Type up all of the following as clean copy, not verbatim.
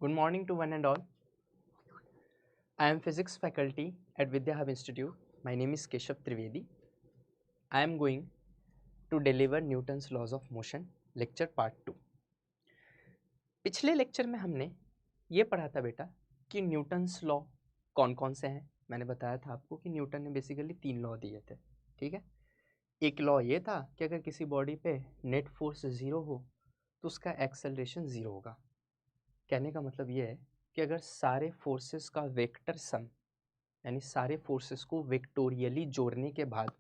Good morning to one and all. I am physics faculty at Vidya Hub Institute. My name is Keshav Trivedi. I am going to deliver Newton's laws of motion lecture part 2. पिछले lecture में हमने ये पढ़ा था बेटा कि Newton's law कौन कौन से हैं. मैंने बताया था आपको कि न्यूटन ने बेसिकली 3 लॉ दिए थे. ठीक है. एक लॉ ये था कि अगर किसी बॉडी पे नेट फोर्स 0 हो तो उसका एक्सेलरेशन 0 होगा. कहने का मतलब ये है कि अगर सारे फोर्सेस का वेक्टर सम यानी सारे फोर्सेस को वेक्टोरियली जोड़ने के बाद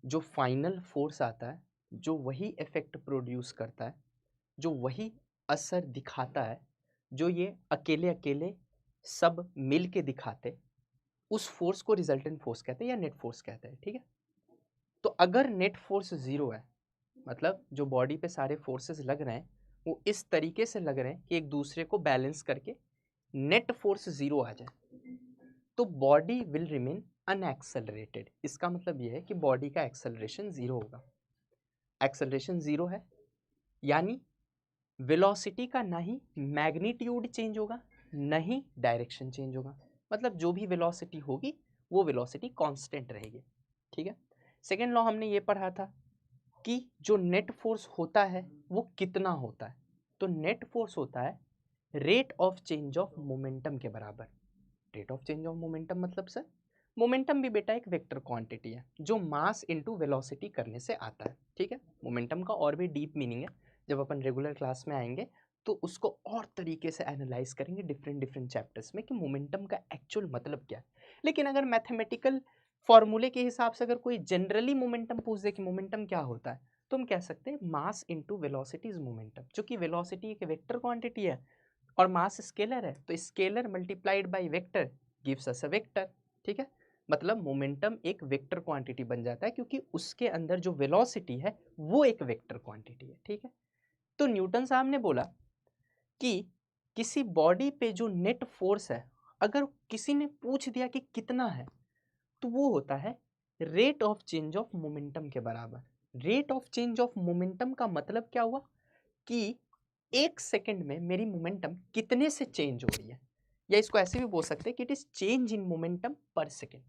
जो फाइनल फोर्स आता है, जो वही इफेक्ट प्रोड्यूस करता है, जो वही असर दिखाता है, जो ये अकेले अकेले सब मिल के दिखाते, उस फोर्स को रिजल्टेंट फोर्स कहते हैं या नेट फोर्स कहते हैं. ठीक है. तो अगर नेट फोर्स 0 है, मतलब जो बॉडी पे सारे फोर्सेस लग रहे हैं वो इस तरीके से लग रहे हैं कि एक दूसरे को बैलेंस करके नेट फोर्स 0 आ जाए, तो बॉडी विल रिमेन अनएक्सेलरेटेड. इसका मतलब यह है कि बॉडी का एक्सेलरेशन 0 होगा. एक्सेलरेशन 0 है यानी वेलोसिटी का ना ही मैग्नीट्यूड चेंज होगा ना ही डायरेक्शन चेंज होगा. मतलब जो भी वेलोसिटी होगी वो वेलोसिटी कांस्टेंट रहेगी. ठीक है. सेकेंड लॉ हमने ये पढ़ा था कि जो नेट फोर्स होता है वो कितना होता है. तो नेट फोर्स होता है rate of change of momentum के बराबर. Rate of change of momentum मतलब सर मोमेंटम भी बेटा एक वेक्टर क्वांटिटी है जो मास इनटू वेलोसिटी करने से आता है. ठीक है. मोमेंटम का और भी डीप मीनिंग है, जब अपन रेगुलर क्लास में आएंगे तो उसको और तरीके से एनालाइज करेंगे डिफरेंट डिफरेंट चैप्टर्स में कि मोमेंटम का एक्चुअल मतलब क्या है. लेकिन अगर मैथमेटिकल फॉर्मूले के हिसाब से अगर कोई जनरली मोमेंटम पूछ दे कि मोमेंटम क्या होता है, तो हम कह सकते हैं mass into velocity is momentum. चूंकि वेलोसिटी एक वेक्टर क्वांटिटी है और मास स्केलर है, तो scalar multiplied by vector gives us a vector. ठीक है. मतलब मोमेंटम एक वेक्टर क्वांटिटी बन जाता है क्योंकि उसके अंदर जो वेलोसिटी है वो एक वेक्टर क्वांटिटी है. ठीक है. तो न्यूटन साहब ने बोला कि किसी बॉडी पे जो नेट फोर्स है, अगर किसी ने पूछ दिया कि कितना है, तो वो होता है rate of change of momentum के बराबर. Rate of change of momentum का मतलब क्या हुआ कि एक सेकंड में मेरी मोमेंटम कितने से चेंज हो रही है, या इसको ऐसे भी बोल सकते हैं कि it is change in momentum पर सेकंड.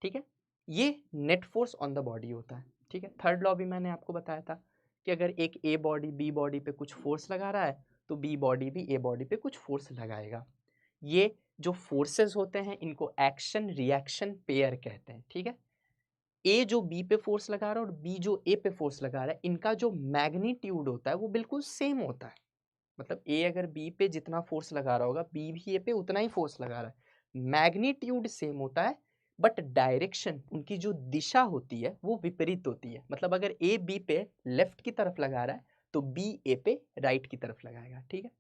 ठीक है. ये net force on the body होता है. ठीक है. थर्ड लॉ भी मैंने आपको बताया था कि अगर एक ए बॉडी बी बॉडी पे कुछ फोर्स लगा रहा है तो बी बॉडी भी ए बॉडी पे कुछ फोर्स लगाएगा. ये जो फोर्सेस होते हैं इनको एक्शन रिएक्शन पेयर कहते हैं. ठीक है. ए जो बी पे फोर्स लगा रहा है और बी जो ए पे फोर्स लगा रहा है, इनका जो मैग्नीट्यूड होता है वो बिल्कुल सेम होता है. मतलब ए अगर बी पे जितना फोर्स लगा रहा होगा, बी भी ए पे उतना ही फोर्स लगा रहा है. मैग्नीट्यूड सेम होता है बट डायरेक्शन, उनकी जो दिशा होती है वो विपरीत होती है. मतलब अगर ए बी पे लेफ्ट की तरफ लगा रहा है तो बी ए पे राइट की तरफ लगाएगा. ठीक है.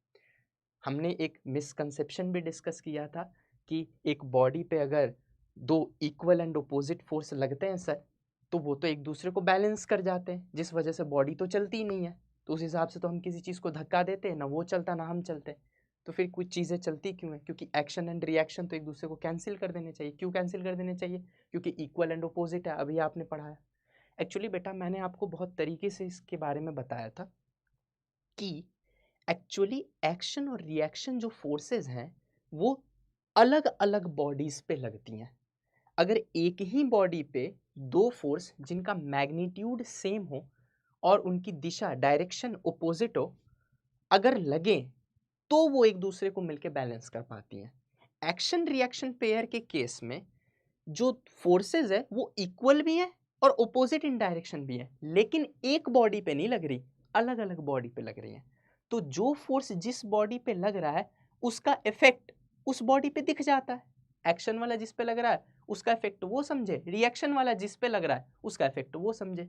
हमने एक मिसकंसेप्शन भी डिस्कस किया था कि एक बॉडी पे अगर दो इक्वल एंड अपोजिट फोर्स लगते हैं सर, तो वो तो एक दूसरे को बैलेंस कर जाते हैं, जिस वजह से बॉडी तो चलती ही नहीं है. तो उस हिसाब से तो हम किसी चीज़ को धक्का देते हैं, ना वो चलता ना हम चलते. तो फिर कुछ चीज़ें चलती क्यों हैं? क्योंकि एक्शन एंड रिएक्शन तो एक दूसरे को कैंसिल कर देने चाहिए. क्यों कैंसिल कर देने चाहिए? क्योंकि इक्वल एंड अपोजिट है. अभी आपने पढ़ाया. एक्चुअली बेटा मैंने आपको बहुत तरीके से इसके बारे में बताया था कि एक्चुअली एक्शन और रिएक्शन जो फोर्सेस हैं वो अलग अलग बॉडीज पे लगती हैं. अगर एक ही बॉडी पे दो फोर्स जिनका मैग्नीट्यूड सेम हो और उनकी दिशा डायरेक्शन ओपोजिट हो, अगर लगे तो वो एक दूसरे को मिलकर बैलेंस कर पाती हैं. एक्शन रिएक्शन पेयर के केस में जो फोर्सेस है वो इक्वल भी है और ओपोजिट इन डायरेक्शन भी है, लेकिन एक बॉडी पे नहीं लग रही, अलग अलग बॉडी पे लग रही है. तो जो फोर्स जिस बॉडी पे लग रहा है उसका इफेक्ट उस बॉडी पे दिख जाता है. एक्शन वाला जिस पे लग रहा है उसका इफेक्ट वो समझे, रिएक्शन वाला जिस पे लग रहा है उसका इफेक्ट वो समझे.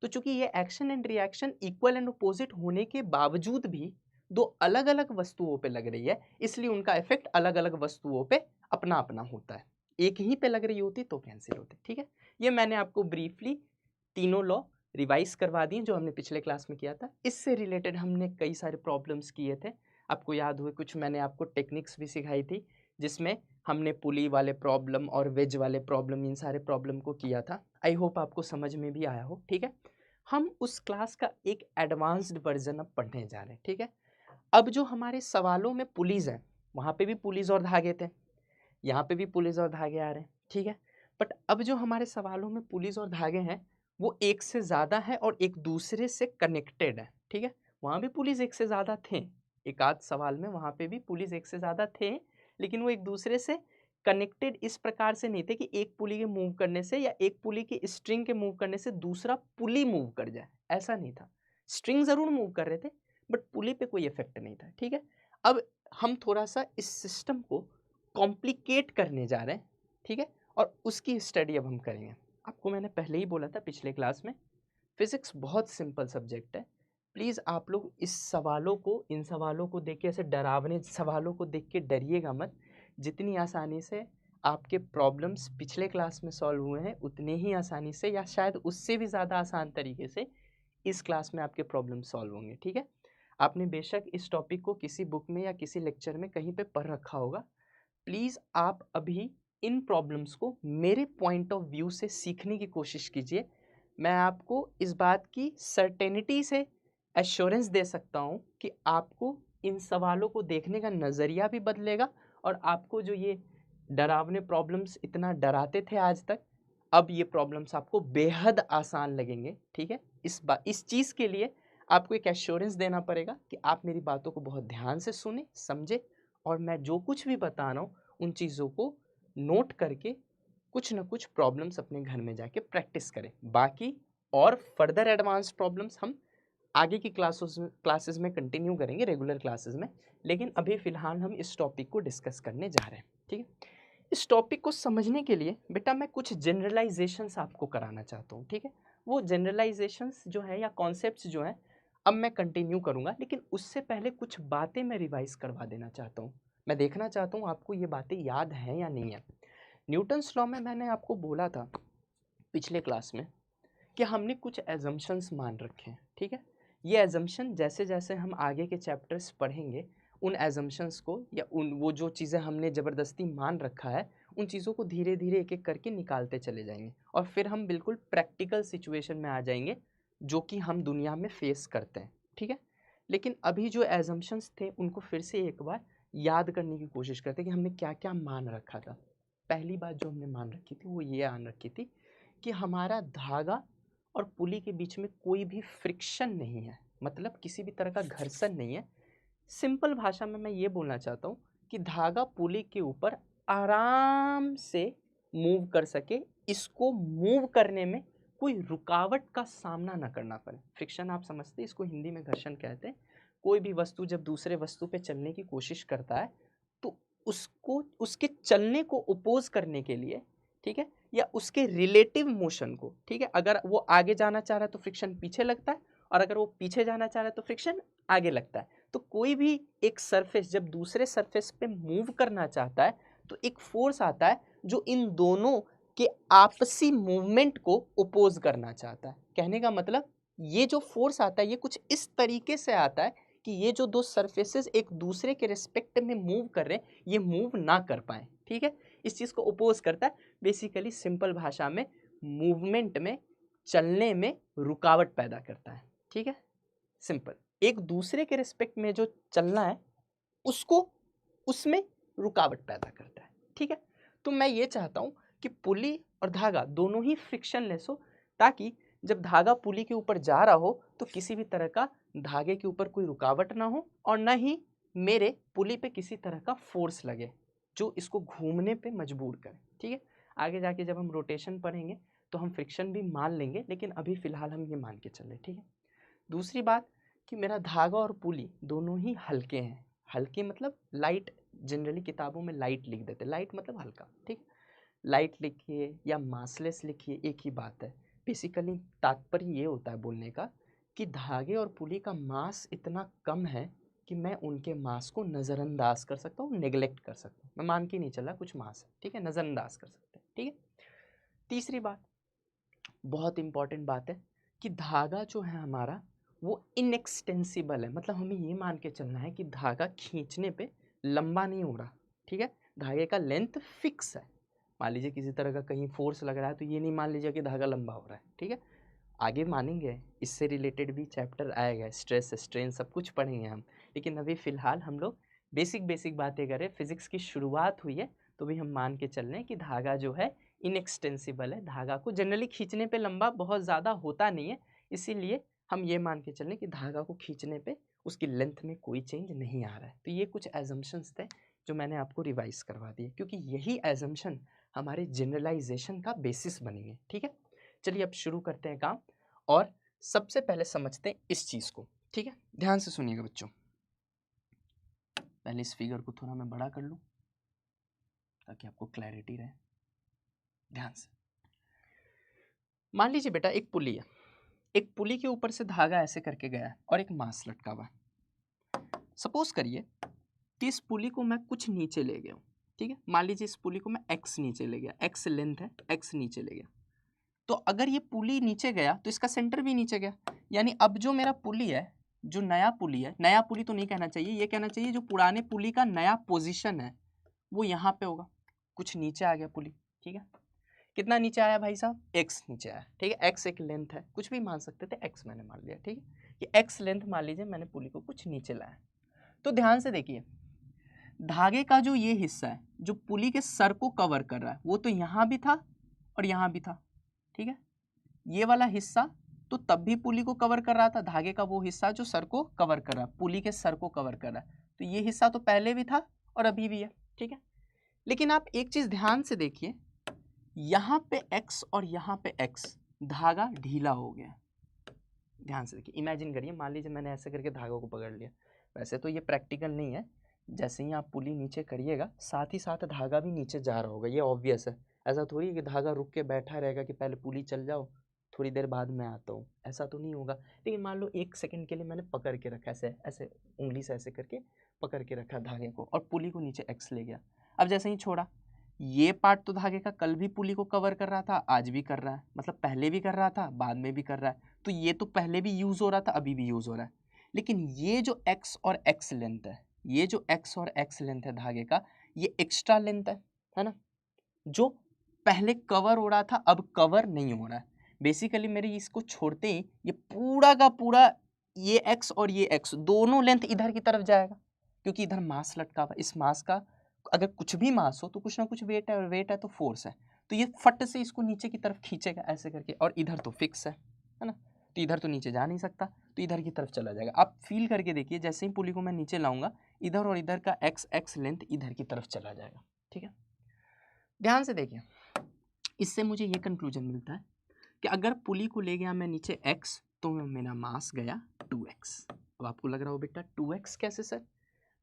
तो चूंकि ये action and reaction equal and opposite होने के बावजूद भी दो अलग अलग वस्तुओं पे लग रही है, इसलिए उनका इफेक्ट अलग अलग वस्तुओं पे अपना अपना होता है. एक ही पे लग रही होती तो कैंसिल होती. ठीक है. ये मैंने आपको ब्रीफली तीनों लॉ रिवाइज करवा दिए जो हमने पिछले क्लास में किया था. इससे रिलेटेड हमने कई सारे प्रॉब्लम्स किए थे. आपको याद हुए कुछ मैंने आपको टेक्निक्स भी सिखाई थी जिसमें हमने पुली वाले प्रॉब्लम और वेज वाले प्रॉब्लम, इन सारे प्रॉब्लम को किया था. आई होप आपको समझ में भी आया हो. ठीक है. हम उस क्लास का एक एडवांस्ड वर्जन अब पढ़ने जा रहे हैं. ठीक है. अब जो हमारे सवालों में पुलिस है, वहाँ पे भी पुलिस और धागे थे, यहाँ पे भी पुलिस और धागे आ रहे हैं, ठीक है। बट अब जो हमारे सवालों में पुलिस और धागे हैं वो एक से ज़्यादा है और एक दूसरे से कनेक्टेड है, ठीक है। वहाँ भी पुलिस एक से ज़्यादा थे, एक आध सवाल में वहाँ पे भी पुलिस एक से ज़्यादा थे, लेकिन वो एक दूसरे से कनेक्टेड इस प्रकार से नहीं थे कि एक पुली के मूव करने से या एक पुली के स्ट्रिंग के मूव करने से दूसरा पुली मूव कर जाए, ऐसा नहीं था। स्ट्रिंग ज़रूर मूव कर रहे थे बट पुली पे कोई इफेक्ट नहीं था, ठीक है। अब हम थोड़ा सा इस सिस्टम को कॉम्प्लिकेट करने जा रहे हैं, ठीक है, और उसकी स्टडी अब हम करेंगे। आपको मैंने पहले ही बोला था पिछले क्लास में, फिजिक्स बहुत सिंपल सब्जेक्ट है। प्लीज़ आप लोग इस सवालों को, इन सवालों को देख के, ऐसे डरावने सवालों को देख के डरिएगा मत। जितनी आसानी से आपके प्रॉब्लम्स पिछले क्लास में सॉल्व हुए हैं उतने ही आसानी से या शायद उससे भी ज़्यादा आसान तरीके से इस क्लास में आपके प्रॉब्लम सॉल्व होंगे, ठीक है। आपने बेशक इस टॉपिक को किसी बुक में या किसी लेक्चर में कहीं पे पढ़ रखा होगा। प्लीज़ आप अभी इन प्रॉब्लम्स को मेरे पॉइंट ऑफ व्यू से सीखने की कोशिश कीजिए। मैं आपको इस बात की सर्टेनिटी से एश्योरेंस दे सकता हूँ कि आपको इन सवालों को देखने का नज़रिया भी बदलेगा और आपको जो ये डरावने प्रॉब्लम्स इतना डराते थे आज तक, अब ये प्रॉब्लम्स आपको बेहद आसान लगेंगे, ठीक है। इस चीज़ के लिए आपको एक एश्योरेंस देना पड़ेगा कि आप मेरी बातों को बहुत ध्यान से सुने, समझे, और मैं जो कुछ भी बता रहा हूँ उन चीज़ों को नोट करके कुछ ना कुछ प्रॉब्लम्स अपने घर में जाके प्रैक्टिस करें। बाकी और फर्दर एडवांस प्रॉब्लम्स हम आगे की क्लासेस में कंटिन्यू करेंगे, रेगुलर क्लासेस में, लेकिन अभी फ़िलहाल हम इस टॉपिक को डिस्कस करने जा रहे हैं, ठीक है। इस टॉपिक को समझने के लिए बेटा मैं कुछ जनरलाइजेशंस आपको कराना चाहता हूँ, ठीक है। वो जनरलाइजेशंस जो है या कॉन्सेप्ट्स जो हैं अब मैं कंटिन्यू करूँगा, लेकिन उससे पहले कुछ बातें मैं रिवाइज करवा देना चाहता हूँ। मैं देखना चाहता हूँ आपको ये बातें याद हैं या नहीं है। न्यूटन्स लॉ में मैंने आपको बोला था पिछले क्लास में कि हमने कुछ एजम्पशंस मान रखे हैं, ठीक है। ये एजम्पशन जैसे जैसे हम आगे के चैप्टर्स पढ़ेंगे उन एजम्पशंस को या उन वो जो चीज़ें हमने ज़बरदस्ती मान रखा है उन चीज़ों को धीरे धीरे एक एक करके निकालते चले जाएंगे और फिर हम बिल्कुल प्रैक्टिकल सिचुएशन में आ जाएंगे जो कि हम दुनिया में फेस करते हैं, ठीक है। लेकिन अभी जो एजम्पशंस थे उनको फिर से एक बार याद करने की कोशिश करते हैं कि हमने क्या क्या मान रखा था। पहली बात जो हमने मान रखी थी वो ये मान रखी थी कि हमारा धागा और पुली के बीच में कोई भी फ्रिक्शन नहीं है, मतलब किसी भी तरह का घर्षण नहीं है। सिंपल भाषा में मैं ये बोलना चाहता हूँ कि धागा पुली के ऊपर आराम से मूव कर सके, इसको मूव करने में कोई रुकावट का सामना ना करना पड़े। फ्रिक्शन आप समझते हैं, इसको हिंदी में घर्षण कहते हैं। कोई भी वस्तु जब दूसरे वस्तु पे चलने की कोशिश करता है तो उसको उसके चलने को अपोज करने के लिए, ठीक है, या उसके रिलेटिव मोशन को, ठीक है, अगर वो आगे जाना चाह रहा है तो फ्रिक्शन पीछे लगता है और अगर वो पीछे जाना चाह रहा है तो फ्रिक्शन आगे लगता है। तो कोई भी एक सरफेस जब दूसरे सरफेस पे मूव करना चाहता है तो एक फोर्स आता है जो इन दोनों के आपसी मूवमेंट को अपोज करना चाहता है। कहने का मतलब ये जो फोर्स आता है ये कुछ इस तरीके से आता है कि ये जो दो सरफेसेस एक दूसरे के रिस्पेक्ट में मूव कर रहे हैं ये मूव ना कर पाए, ठीक है। इस चीज़ को अपोज करता है। बेसिकली सिंपल भाषा में मूवमेंट में, चलने में रुकावट पैदा करता है, ठीक है। सिंपल, एक दूसरे के रिस्पेक्ट में जो चलना है उसको उसमें रुकावट पैदा करता है, ठीक है। तो मैं ये चाहता हूं कि पुली और धागा दोनों ही फ्रिक्शनलेस हो ताकि जब धागा पुली के ऊपर जा रहा हो तो किसी भी तरह का धागे के ऊपर कोई रुकावट ना हो और ना ही मेरे पुली पे किसी तरह का फोर्स लगे जो इसको घूमने पे मजबूर करे, ठीक है। आगे जाके जब हम रोटेशन पढ़ेंगे तो हम फ्रिक्शन भी मान लेंगे, लेकिन अभी फिलहाल हम ये मान के चले, ठीक है। दूसरी बात कि मेरा धागा और पुली दोनों ही हल्के हैं। हल्के मतलब लाइट, जनरली किताबों में लाइट लिख देते, लाइट मतलब हल्का, ठीक। लाइट लिखिए या मासलेस लिखिए एक ही बात है। बेसिकली तात्पर्य ये होता है बोलने का कि धागे और पुली का मास इतना कम है कि मैं उनके मास को नज़रअंदाज कर सकता हूँ, नेग्लेक्ट कर सकता हूँ। मैं मान के नहीं चला कुछ मास है, ठीक है, नज़रअंदाज कर सकते हैं, ठीक है। तीसरी बात, बहुत इंपॉर्टेंट बात है कि धागा जो है हमारा वो इनएक्सटेंसिबल है, मतलब हमें ये मान के चलना है कि धागा खींचने पे लंबा नहीं हो रहा, ठीक है। धागे का लेंथ फिक्स है। मान लीजिए किसी तरह का कहीं फोर्स लग रहा है तो ये नहीं मान लीजिए कि धागा लंबा हो रहा है, ठीक है। आगे मानेंगे, इससे रिलेटेड भी चैप्टर आएगा, स्ट्रेस स्ट्रेन सब कुछ पढ़ेंगे हम, लेकिन अभी फ़िलहाल हम लोग बेसिक बातें करें, फिज़िक्स की शुरुआत हुई है तो भी हम मान के चल रहे हैं कि धागा जो है इनएक्सटेंसिबल है। धागा को जनरली खींचने पे लंबा बहुत ज़्यादा होता नहीं है, इसीलिए हम ये मान के चलें कि धागा को खींचने पे उसकी लेंथ में कोई चेंज नहीं आ रहा है। तो ये कुछ एजम्पशंस थे जो मैंने आपको रिवाइज करवा दिए, क्योंकि यही एजम्पशन हमारे जनरलाइजेशन का बेसिस बनेंगे। ठीक है, चलिए अब शुरू करते हैं काम और सबसे पहले समझते हैं इस चीज़ को। ठीक है, ध्यान से सुनिएगा बच्चों। पहले इस फिगर को थोड़ा मैं बड़ा कर लूँ ताकि आपको क्लैरिटी रहे। ध्यान से मान लीजिए बेटा एक पुली है, एक पुली के ऊपर से धागा ऐसे करके गया है और एक मास लटका हुआ है। सपोज करिए कि इस पुली को मैं कुछ नीचे ले गया हूँ। ठीक है, मान लीजिए इस पुली को मैं x नीचे ले गया, x लेंथ है, x नीचे ले गया। तो अगर ये पुली नीचे गया तो इसका सेंटर भी नीचे गया, यानी अब जो मेरा पुली है, जो नया पुली है, नया पुली तो नहीं कहना चाहिए, ये कहना चाहिए जो पुराने पुली का नया पोजीशन है वो यहाँ पे होगा, कुछ नीचे आ गया पुली। ठीक है, कितना नीचे आया भाई साहब, x नीचे आया। ठीक है, x एक लेंथ है, कुछ भी मान सकते थे, x मैंने मान लिया। ठीक है, कि x लेंथ मान लीजिए मैंने पुली को कुछ नीचे लाया। तो ध्यान से देखिए, धागे का जो ये हिस्सा है जो पुली के सर को कवर कर रहा है वो तो यहाँ भी था और यहाँ भी था। ठीक है, ये वाला हिस्सा तो तब भी पुली को कवर कर रहा था, धागे का वो हिस्सा जो सर को कवर कर रहा है, पुली के सर को कवर कर रहा है, तो ये हिस्सा तो पहले भी था और अभी भी है। ठीक है, लेकिन आप एक चीज ध्यान से देखिए, यहाँ पे x और यहाँ पे x, धागा ढीला हो गया। ध्यान से देखिए, इमेजिन करिए, मान लीजिए मैंने ऐसे करके धागों को पकड़ लिया। वैसे तो ये प्रैक्टिकल नहीं है, जैसे ही आप पुली नीचे करिएगा साथ ही साथ धागा भी नीचे जा रहा होगा, ये ऑब्वियस है। ऐसा थोड़ी है कि धागा रुक के बैठा रहेगा कि पहले पुली चल जाओ थोड़ी देर बाद मैं आता हूँ, ऐसा तो नहीं होगा। लेकिन मान लो 1 सेकंड के लिए मैंने पकड़ के रखा, ऐसे ऐसे उंगली से ऐसे करके पकड़ के रखा धागे को और पुली को नीचे x ले गया। अब जैसे ही छोड़ा, ये पार्ट तो धागे का कल भी पुली को कवर कर रहा था, आज भी कर रहा है, मतलब पहले भी कर रहा था बाद में भी कर रहा है, तो ये तो पहले भी यूज हो रहा था अभी भी यूज हो रहा है। लेकिन ये जो x और x लेंथ है, ये जो x और x लेंथ है धागे का, ये एक्स्ट्रा लेंथ है ना, जो पहले कवर हो रहा था अब कवर नहीं हो रहा है। बेसिकली मेरी इसको छोड़ते ही ये पूरा का पूरा ये x और ये x दोनों लेंथ इधर की तरफ जाएगा, क्योंकि इधर मास लटका हुआ, इस मास का अगर कुछ भी मास हो तो कुछ ना कुछ वेट है, और वेट है तो फोर्स है, तो ये फट से इसको नीचे की तरफ खींचेगा ऐसे करके, और इधर तो फिक्स है ना, तो इधर तो नीचे जा नहीं सकता, तो इधर की तरफ चला जाएगा। आप फील करके देखिए, जैसे ही पुली को मैं नीचे लाऊंगा इधर और इधर का x लेंथ इधर की तरफ चला जाएगा। ठीक है, ध्यान से देखिए, इससे मुझे ये कंक्लूजन मिलता है कि अगर पुली को ले गया मैं नीचे x तो मेरा मास गया 2x। अब आपको लग रहा हो बेटा 2x कैसे सर,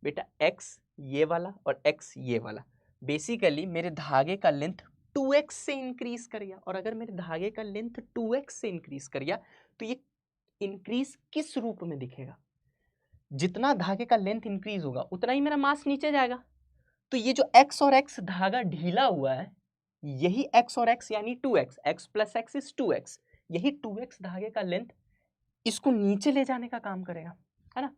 बेटा x ये वाला और x ये वाला, बेसिकली मेरे धागे का लेंथ 2x से इंक्रीज कर गया, और अगर मेरे धागे का लेंथ 2x से इंक्रीज कर गया तो ये इंक्रीज किस रूप में दिखेगा, जितना धागे का लेंथ इंक्रीज होगा उतना ही मेरा मास नीचे जाएगा। तो ये जो x और x धागा ढीला हुआ है, यही x और x यानी 2x, x plus x is 2x, यही 2x धागे का लेंथ इसको नीचे ले जाने का काम करेगा, है ना,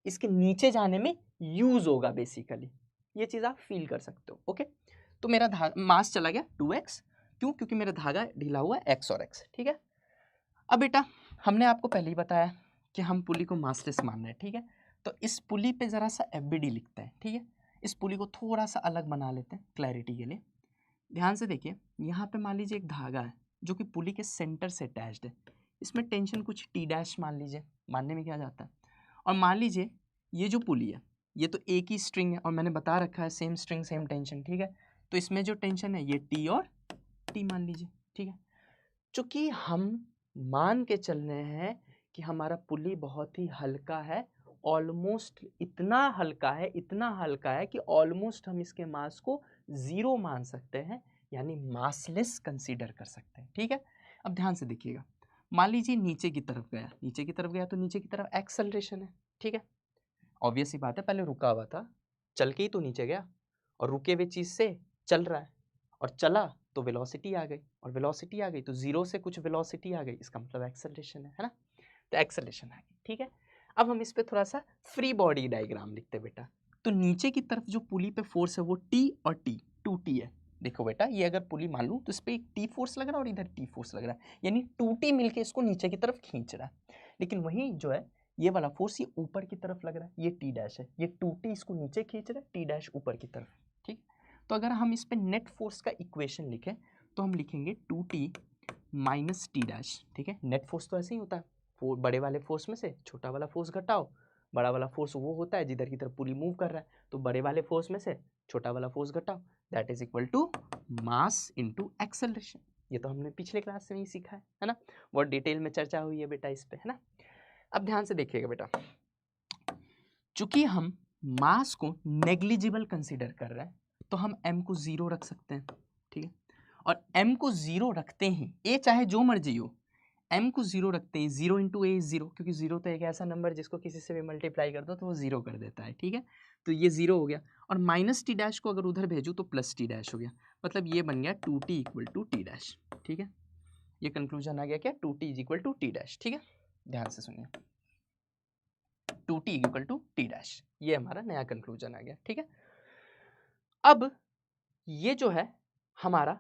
इसके नीचे जाने में यूज होगा बेसिकली। ये चीज आप फील कर सकते हो। ओके, तो मेरा मास चला गया 2x, क्यों, क्योंकि मेरा धागा ढीला हुआ है x और x। ठीक है, अब बेटा हमने आपको पहले ही बताया कि हम पुली को मासलेस मान रहे हैं। ठीक है, तो इस पुली पे जरा सा FBD लिखते हैं। ठीक है, इस पुली को थोड़ा सा अलग बना लेते हैं क्लैरिटी के लिए। ध्यान से देखिए, यहाँ पे मान लीजिए एक धागा है जो कि पुली के सेंटर से अटैच्ड है, इसमें टेंशन कुछ T' मान लीजिए, मानने में क्या जाता है, और मान लीजिए ये जो पुली है ये तो एक ही स्ट्रिंग है और मैंने बता रखा है सेम स्ट्रिंग सेम टेंशन। ठीक है, तो इसमें जो टेंशन है ये T और T मान लीजिए। ठीक है, चूंकि हम मान के चल रहे हैं कि हमारा पुली बहुत ही हल्का है, ऑलमोस्ट इतना हल्का है, इतना हल्का है कि ऑलमोस्ट हम इसके मास को 0 मान सकते हैं, यानी मासलेस कंसीडर कर सकते हैं। ठीक है, अब ध्यान से देखिएगा, मान लीजिए नीचे की तरफ गया, नीचे की तरफ गया तो नीचे की तरफ एक्सेलरेशन है। ठीक है, ऑब्वियस ही बात है, पहले रुका हुआ था, चल के ही तो नीचे गया, और रुके हुए चीज से चल रहा है, और चला तो वेलोसिटी आ गई, और वेलोसिटी आ गई तो 0 से कुछ वेलोसिटी आ गई, इसका मतलब एक्सेलरेशन है ना, तो एक्सेलरेशन आ गई। ठीक है, अब हम इस पे थोड़ा सा फ्री बॉडी डायग्राम लिखते हैं बेटा। तो नीचे की तरफ जो पुली पे फोर्स है वो T और T 2T है। देखो बेटा, ये अगर पुली मान लूँ तो इस पे एक T फोर्स लग रहा है और इधर T फोर्स लग रहा है, यानी 2T मिलके इसको नीचे की तरफ खींच रहा है। लेकिन वही जो है ये वाला फोर्स ये ऊपर की तरफ लग रहा है, ये टी डैश है, ये 2t इसको नीचे खींच रहा है, टी डैश ऊपर की तरफ, ठीक। तो अगर हम इस पे नेट फोर्स का इक्वेशन लिखें तो हम लिखेंगे 2t माइनस टी डैश, ठीक है। नेट फोर्स तो ऐसे ही होता है, बड़े वाले फोर्स में से छोटा वाला फोर्स घटाओ, बड़ा वाला फोर्स वो होता है जिधर की तरफ पुली मूव कर रहा है, तो बड़े वाले फोर्स में से छोटा वाला फोर्स घटाओ, that is equal to mass into acceleration. ये तो हमने पिछले क्लास में ही सीखा है ना, बहुत डिटेल में चर्चा हुई है बेटा इस पे, है ना। अब ध्यान से देखिएगा बेटा, चूंकि हम मास को नेग्लिजिबल कंसीडर कर रहे हैं तो हम m को 0 रख सकते हैं, ठीक है। और m को 0 रखते ही, a चाहे जो मर्जी हो, m को 0 रखते ही 0 इंटू ए 0, क्योंकि 0 तो एक ऐसा नंबर जिसको किसी से भी मल्टीप्लाई कर दो तो वो 0 कर देता है, ठीक है। तो ये 0 हो गया, और माइनस टी डैश को अगर उधर भेजूँ तो प्लस टी डैश हो गया, मतलब ये बन गया 2t equal to T dash, ठीक है। ये कंक्लूजन आ गया क्या, 2t is equal to T dash, ठीक है। ध्यान से सुनिए, 2t equal to T dash, ये हमारा नया कंक्लूजन आ गया, ठीक है। अब ये जो है हमारा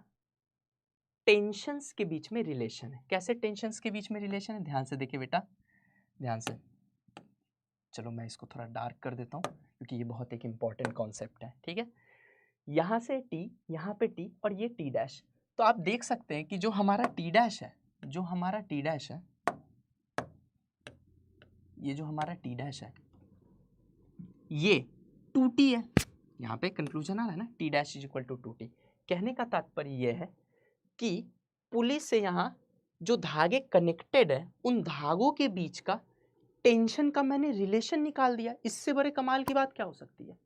टेंशन्स के बीच में रिलेशन है। कैसे टेंशन्स के बीच में रिलेशन है, ध्यान से देखिए बेटा, ध्यान से। चलो मैं इसको थोड़ा डार्क कर देता हूँ क्योंकि ये बहुत एक इम्पॉर्टेंट कॉन्सेप्ट है, ठीक है। यहाँ से टी, यहाँ पे टी, और ये टी डैश, तो आप देख सकते हैं कि जो हमारा टी डैश है, जो हमारा टी डैश है, ये जो हमारा टी डैश है ये 2t है। यहाँ पे कंक्लूजन आ रहा है ना, T dash is equal to 2t। कहने का तात्पर्य यह है कि पुली से यहाँ जो धागे कनेक्टेड है उन धागों के बीच का टेंशन का मैंने रिलेशन निकाल दिया। इससे बड़े कमाल की बात क्या हो सकती है।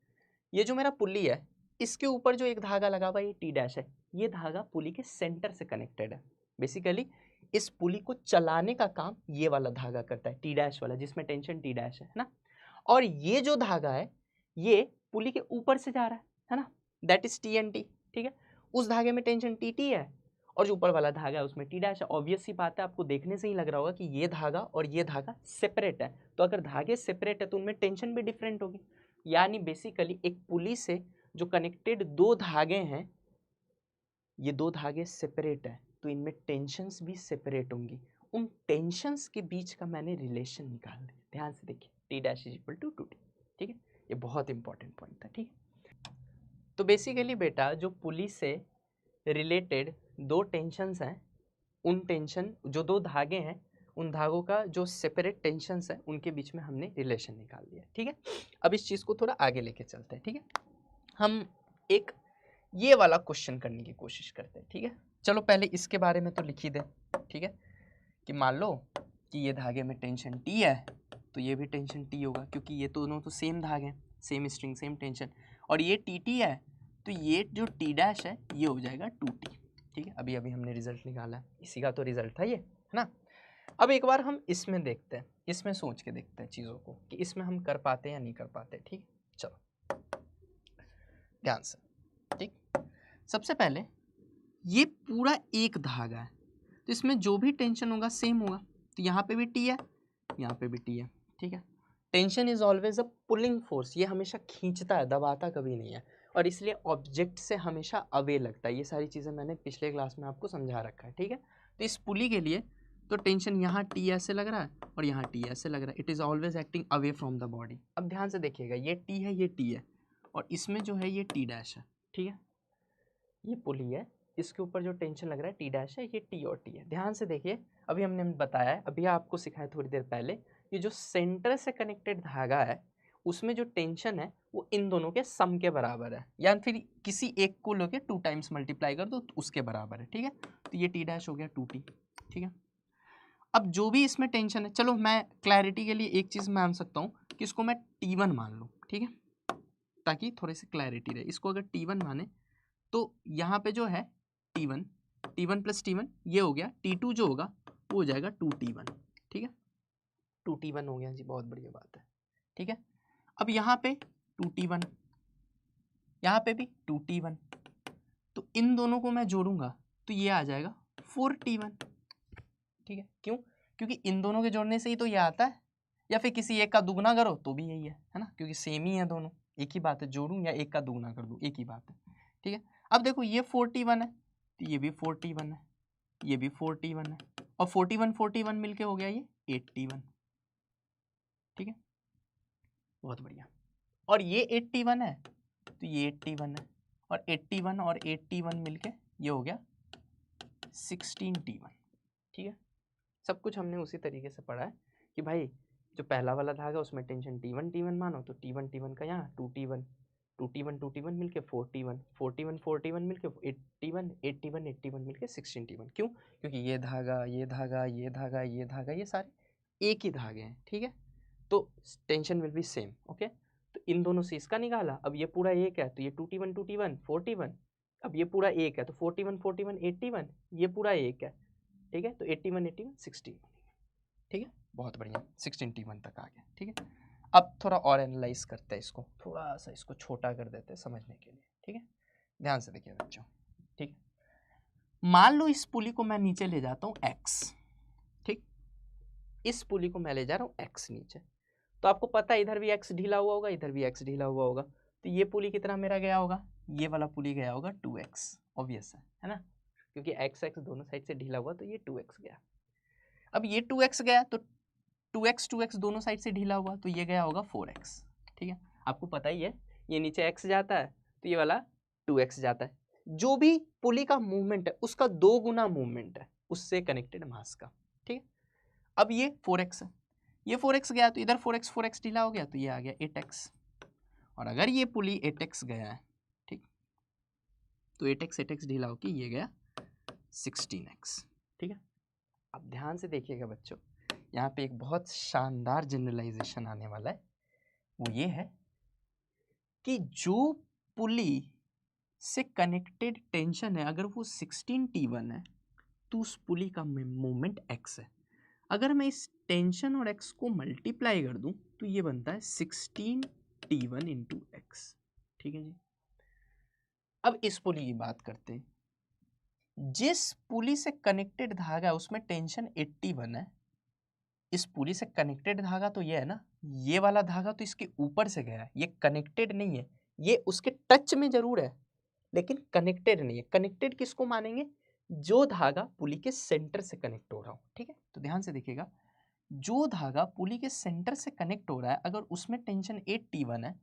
ये जो मेरा पुली है इसके ऊपर जो एक धागा लगा हुआ है ये टी डैश है, ये धागा पुली के सेंटर से कनेक्टेड है। बेसिकली इस पुली को चलाने का काम ये वाला धागा करता है, टी डैश वाला, जिसमें टेंशन टी डैश है ना। और ये जो धागा है ये पुली के ऊपर से जा रहा है ना, that is T and T, ठीक है। उस धागे में टेंशन टी टी है और जो ऊपर वाला धागा है उसमें टी डैश है। ऑब्वियस सी बात है, आपको देखने से ही लग रहा होगा कि ये धागा और ये धागा सेपरेट है, तो अगर धागे सेपरेट है तो उनमें टेंशन भी डिफरेंट होगी। यानी बेसिकली एक पुली से जो कनेक्टेड दो धागे हैं, ये दो धागे सेपरेट है तो इनमें टेंशन्स भी सेपरेट होंगी। उन टेंशन्स के बीच का मैंने रिलेशन निकाल दिया। ध्यान से देखिए, T dash is equal to 2t, ठीक है। ये बहुत इंपॉर्टेंट पॉइंट था, ठीक है। तो बेसिकली बेटा जो पुली से रिलेटेड दो टेंशन्स हैं, उन टेंशन जो दो धागे हैं उन धागों का जो सेपरेट टेंशन्स है उनके बीच में हमने रिलेशन निकाल दिया, ठीक है। अब इस चीज़ को थोड़ा आगे लेके चलते हैं, ठीक है। हम एक ये वाला क्वेश्चन करने की कोशिश करते हैं, ठीक है। चलो पहले इसके बारे में तो लिख ही दें, ठीक है, कि मान लो कि ये धागे में टेंशन टी है तो ये भी टेंशन टी होगा, क्योंकि ये दोनों तो सेम धागे हैं, सेम स्ट्रिंग सेम टेंशन। और ये टी टी है तो ये जो टी डैश है ये हो जाएगा 2t, ठीक है। अभी अभी हमने रिजल्ट निकाला है, इसी का तो रिजल्ट था ये, है ना। अब एक बार हम इसमें देखते हैं, इसमें सोच के देखते हैं चीज़ों को कि इसमें हम कर पाते या नहीं कर पाते, ठीक। चलो ध्यान से, ठीक। सबसे पहले ये पूरा एक धागा है तो इसमें जो भी टेंशन होगा सेम होगा, तो यहाँ पे भी टी है, यहाँ पे भी टी है, ठीक है। Tension is always a pulling force, ये हमेशा खींचता है, दबाता कभी नहीं है, और इसलिए ऑब्जेक्ट से हमेशा अवे लगता है। ये सारी चीज़ें मैंने पिछले क्लास में आपको समझा रखा है, ठीक है। तो इस पुली के लिए तो टेंशन यहाँ टी ऐसे लग रहा है और यहाँ टी ऐसे लग रहा है, it is always acting away from the body. अब ध्यान से देखिएगा, ये टी है, ये टी है, और इसमें जो है ये टी डैश है, ठीक है। ये पुली है, इसके ऊपर जो टेंशन लग रहा है टी डैश है, ये टी और टी है। ध्यान से देखिए, अभी हमने बताया है, अभी आपको सिखाया थोड़ी देर पहले, ये जो सेंटर से कनेक्टेड धागा है उसमें जो टेंशन है वो इन दोनों के सम के बराबर है, या फिर किसी एक को लेके 2 टाइम्स मल्टीप्लाई कर दो तो उसके बराबर है, ठीक है। तो ये टी डैश हो गया 2t, ठीक है। अब जो भी इसमें टेंशन है, चलो मैं क्लैरिटी के लिए एक चीज़ मान सकता हूँ कि इसको मैं T1 मान लूँ, ठीक है, ताकि थोड़ी सी क्लैरिटी रहे। इसको अगर T1 माने तो यहाँ पे जो है T1 प्लस T1 ये हो गया, T2 जो होगा वो हो जाएगा 2T1, ठीक है। 2T1 हो गया जी, बहुत बढ़िया बात है, ठीक है। अब यहाँ पे 2T1, यहाँ पे भी 2T1, तो इन दोनों को मैं जोड़ूंगा तो ये आ जाएगा 4T1, ठीक है। क्यों? क्योंकि इन दोनों के जोड़ने से ही तो ये आता है, या फिर किसी एक का दुगना करो तो भी यही है ना, क्योंकि सेम ही है दोनों, एक ही बात है, जोड़ूं या एक का दुगना कर दूं एक ही बात है, ठीक है। अब देखो ये 4T1 है तो ये भी 4T1 है, ये भी 4T1 है, और 41 41 मिलके हो गया ये 8T1, ठीक है, बहुत बढ़िया। और ये 81 है तो ये 81 है, और 81 और 81 मिलके ये हो गया 16T1। ठीक है, सब कुछ हमने उसी तरीके से पढ़ा है कि भाई जो पहला वाला धागा उसमें टेंशन T1 मानो तो T1 का यहाँ 2T1 मिलके 4T1 मिलके 81 मिलके 16T1। क्यों? क्योंकि ये धागा ये सारे एक ही धागे हैं। ठीक है, तो tension will be same. Okay, तो इन दोनों से इसका निकाला, अब ये पूरा एक है तो ये 2T1 4T1, अब ये पूरा एक है तो 41 81, ये पूरा एक है। ठीक है, तो 81 16। ठीक है, बहुत बढ़िया, 16T1 तक आ गया। ठीक है, अब थोड़ा और एनालाइज करते हैं इसको, थोड़ा सा इसको छोटा कर देते हैं समझने के लिए। ठीक है, ध्यान से देखिए बच्चों। ठीक है, मान लो इस पुली को मैं नीचे ले जाता हूँ x। ठीक, इस पुली को मैं ले जा रहा हूँ x नीचे, तो आपको पता है इधर भी x ढीला हुआ होगा, इधर भी x ढीला हुआ होगा, तो ये पुली कितना मेरा गया होगा, ये वाला पुली गया होगा 2x। ऑब्वियस है ना, क्योंकि x दोनों साइड से ढीला हुआ तो ये 2x गया। अब ये 2x गया तो 2x दोनों साइड से ढीला हुआ तो ये गया होगा 4x। ठीक है, आपको पता ही है ये नीचे x जाता है तो ये वाला 2x जाता है। जो भी पुली का मूवमेंट है उसका 2 गुना मूवमेंट है उससे कनेक्टेड मास का। ठीक है, अब ये 4x है, ये 4x गया तो इधर 4x ढीला हो गया तो ये आ गया 8x। और अगर ये पुली 8x गया है, ठीक, तो 8x ढीला होकर ये गया 16x। ठीक है, अब ध्यान से देखिएगा बच्चों, यहाँ पे एक बहुत शानदार जनरलाइजेशन आने वाला है। वो ये है कि जो पुली से कनेक्टेड टेंशन है अगर वो 16T1 है तो उस पुली का मोमेंट x है। अगर मैं इस टेंशन और x को मल्टीप्लाई कर दूं तो ये बनता है 16T1 इंटू एक्स। ठीक है जी, अब इस पुली की बात करते हैं। जिस पुली से कनेक्टेड धागा है उसमें टेंशन 81 है। इस पुली से कनेक्टेड धागा तो ये है ना, ये वाला धागा तो इसके ऊपर से गया है, ये कनेक्टेड नहीं है, ये उसके टच में जरूर है लेकिन कनेक्टेड नहीं है। कनेक्टेड किसको मानेंगे, जो धागा पुली के सेंटर से कनेक्ट हो रहा हो। ठीक है, तो ध्यान से देखिएगा, जो धागा पुली के सेंटर से कनेक्ट हो रहा है अगर उसमें टेंशन 8T1 है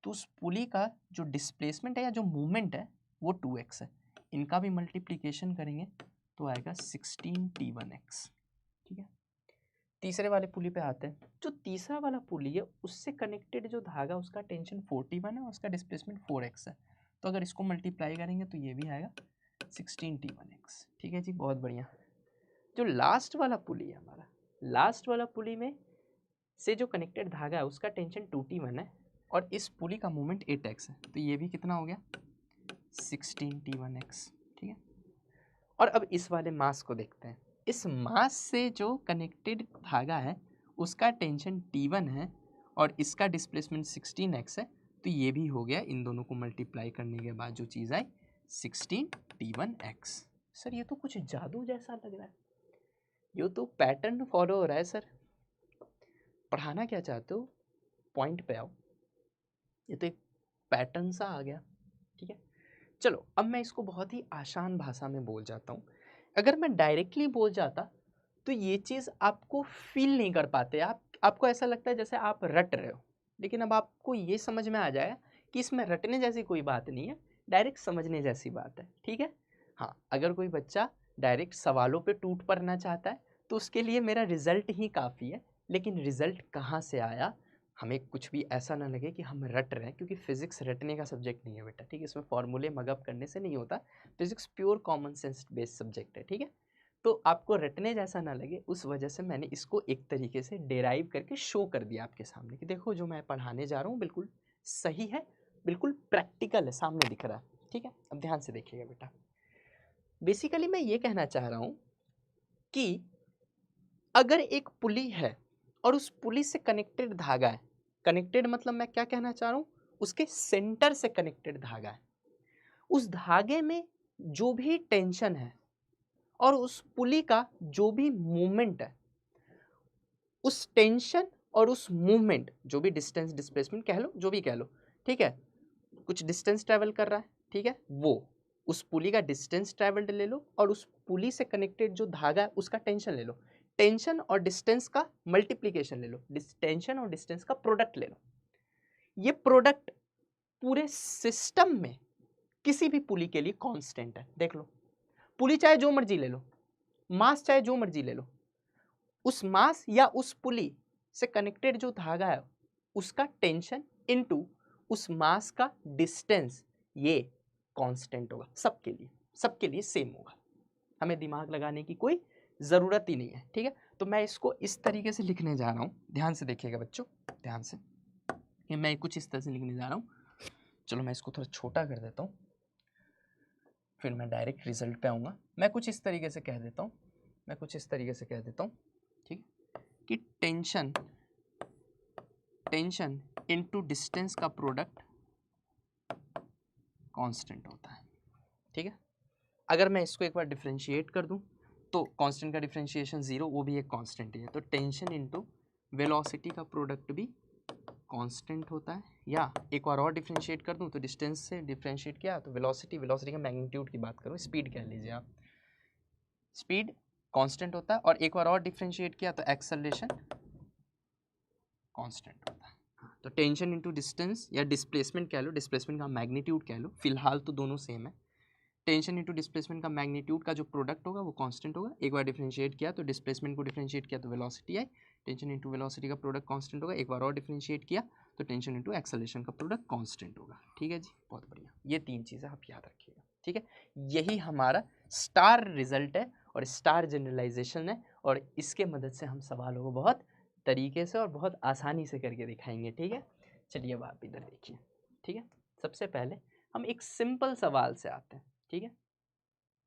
तो उस पुली का जो डिस्प्लेसमेंट है या जो मूवमेंट है वो 2x है। इनका भी मल्टीप्लीकेशन करेंगे तो आएगा 16T1x। ठीक है, तीसरे वाले पुली पे आते हैं। जो तीसरा वाला पुली है उससे कनेक्टेड जो धागा उसका टेंशन 41 है और उसका डिस्प्लेसमेंट 4x है, तो अगर इसको मल्टीप्लाई करेंगे तो ये भी आएगा 16T1x। ठीक है जी, बहुत बढ़िया। जो लास्ट वाला पुली है हमारा, लास्ट वाला पुली में से जो कनेक्टेड धागा है उसका टेंशन 2T1 है और इस पुली का मूवमेंट 8x है, तो ये भी कितना हो गया 16T1x। ठीक है, और अब इस वाले मास को देखते हैं। इस मास से जो कनेक्टेड धागा है उसका टेंशन T1 है और इसका डिस्प्लेसमेंट 16x है, तो ये भी हो गया, इन दोनों को मल्टीप्लाई करने के बाद जो चीज़ आई 16T1x। सर ये तो कुछ जादू जैसा लग रहा है, ये तो पैटर्न फॉलो हो रहा है। सर पढ़ाना क्या चाहते हो, पॉइंट पे आओ, ये तो एक पैटर्न सा आ गया। ठीक है, चलो अब मैं इसको बहुत ही आसान भाषा में बोल जाता हूँ। अगर मैं डायरेक्टली बोल जाता तो ये चीज़ आपको फील नहीं कर पाते, आपको ऐसा लगता है जैसे आप रट रहे हो, लेकिन अब आपको ये समझ में आ जाएगा कि इसमें रटने जैसी कोई बात नहीं है, डायरेक्ट समझने जैसी बात है। ठीक है, हाँ, अगर कोई बच्चा डायरेक्ट सवालों पे टूट पड़ना चाहता है तो उसके लिए मेरा रिजल्ट ही काफ़ी है, लेकिन रिजल्ट कहाँ से आया हमें कुछ भी ऐसा ना लगे कि हम रट रहे हैं, क्योंकि फिजिक्स रटने का सब्जेक्ट नहीं है बेटा। ठीक है, इसमें फॉर्मूले मगअप करने से नहीं होता, physics pure common sense based subject है। ठीक है, तो आपको रटने जैसा ना लगे उस वजह से मैंने इसको एक तरीके से डेराइव करके शो कर दिया आपके सामने कि देखो जो मैं पढ़ाने जा रहा हूँ बिल्कुल सही है, बिल्कुल प्रैक्टिकल है, सामने दिख रहा है। ठीक है, अब ध्यान से देखिएगा बेटा, बेसिकली मैं ये कहना चाह रहा हूँ कि अगर एक पुली है और उस पुली से कनेक्टेड धागा है, कनेक्टेड मतलब मैं क्या कहना चाह रहा हूँ, उसके सेंटर से कनेक्टेड धागा है, उस धागे में जो भी टेंशन है और उस पुली का जो भी मूवमेंट है, उस टेंशन और उस मूवमेंट, जो भी डिस्टेंस डिस्प्लेसमेंट कह लो, जो भी कह लो, ठीक है, कुछ डिस्टेंस ट्रैवल कर रहा है, ठीक है, वो उस पुली का डिस्टेंस ट्रैवल्ड ले लो और उस पुली से कनेक्टेड जो धागा है उसका टेंशन ले लो। टेंशन और डिस्टेंस का मल्टीप्लीकेशन ले लो, टेंशन और डिस्टेंस का प्रोडक्ट ले लो। ये प्रोडक्ट पूरे सिस्टम में किसी भी पुली के लिए कांस्टेंट है। देख लो, पुली चाहे जो मर्जी ले लो, मास चाहे जो मर्जी ले लो, उस मास या उस पुली से कनेक्टेड जो धागा है उसका टेंशन इनटू उस मास का डिस्टेंस, ये कांस्टेंट होगा सबके लिए सेम होगा। हमें दिमाग लगाने की कोई ज़रूरत ही नहीं है, ठीक है। तो मैं इसको इस तरीके से लिखने जा रहा हूँ, ध्यान से देखिएगा बच्चों, ध्यान से, कि मैं कुछ इस तरह से लिखने जा रहा हूँ। चलो मैं इसको थोड़ा छोटा कर देता हूँ, फिर मैं डायरेक्ट रिजल्ट पे आऊँगा। मैं कुछ इस तरीके से कह देता हूँ, ठीक है, कि टेंशन इनटू डिस्टेंस का प्रोडक्ट कांस्टेंट होता है, ठीक है। अगर मैं इसको एक बार डिफरेंशिएट कर दूं तो कांस्टेंट का डिफरेंशिएशन 0, वो भी एक कांस्टेंट ही है। तो टेंशन इनटू वेलोसिटी का प्रोडक्ट भी कांस्टेंट होता है। या एक बार और डिफरेंशिएट कर दूं तो डिस्टेंस से डिफरेंशिएट किया तो वेलोसिटी का मैग्नीट्यूड की बात करूं, स्पीड कह लीजिए आप, स्पीड कांस्टेंट होता है। और एक बार और डिफरेंशिएट किया तो एक्सेलरेशन कांस्टेंट होता है। तो टेंशन इनटू डिस्टेंस या डिस्प्लेसमेंट कह लो, डिस्प्लेसमेंट का मैग्नीट्यूड कह लो, फिलहाल तो दोनों सेम है। टेंशन इनटू डिस्प्लेसमेंट का मैग्नीट्यूड का जो प्रोडक्ट होगा वो कांस्टेंट होगा। एक बार डिफरेंशिएट किया तो डिस्प्लेसमेंट को डिफरेंशिएट किया तो वेलोसिटी आई, टेंशन इनटू वेलोसिटी का प्रोडक्ट कांस्टेंट होगा। एक बार और डिफरेंशिएट किया तो टेंशन इनटू एक्सेलरेशन का प्रोडक्ट कांस्टेंट होगा, ठीक है जी, बहुत बढ़िया। ये 3 चीज़ें आप याद रखिएगा, ठीक है। यही हमारा स्टार रिजल्ट है और स्टार जनरलाइजेशन है, और इसके मदद से हम सवालों को बहुत तरीके से और बहुत आसानी से करके दिखाएंगे, ठीक है। चलिए अब आप इधर देखिए, ठीक है। सबसे पहले हम एक सिंपल सवाल से आते हैं, ठीक है।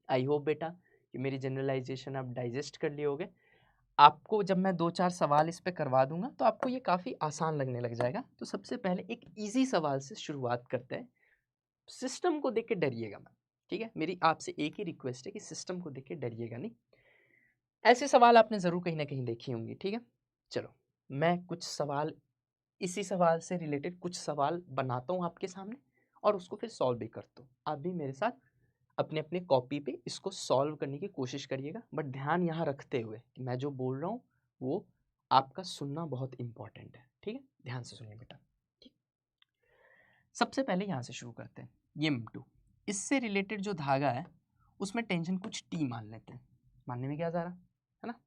आई होप बेटा कि मेरी जनरलाइजेशन आप डाइजेस्ट कर लिए होगे। आपको जब मैं 2-4 सवाल इस पे करवा दूंगा तो आपको ये काफ़ी आसान लगने लग जाएगा। तो सबसे पहले एक इजी सवाल से शुरुआत करते हैं। सिस्टम को देख के डरिएगा मत, ठीक है। मेरी आपसे एक ही रिक्वेस्ट है कि सिस्टम को देख के डरिएगा नहीं। ऐसे सवाल आपने ज़रूर कहीं ना कहीं देखी होंगी, ठीक है। चलो मैं कुछ सवाल, इसी सवाल से रिलेटेड कुछ सवाल बनाता हूँ आपके सामने और उसको फिर सॉल्व भी करता हूँ। आप भी मेरे साथ अपने अपने कॉपी पे इसको सॉल्व करने की कोशिश करिएगा, बट ध्यान यहाँ रखते हुए कि मैं जो बोल रहा हूँ वो आपका सुनना बहुत इंपॉर्टेंट है, ठीक है। ध्यान से सुनिए बेटा, ठीक। सबसे पहले यहाँ से शुरू करते हैं। ये M2, इससे रिलेटेड जो धागा है उसमें टेंशन कुछ T मान लेते हैं। मानने में क्या जा रहा है ना।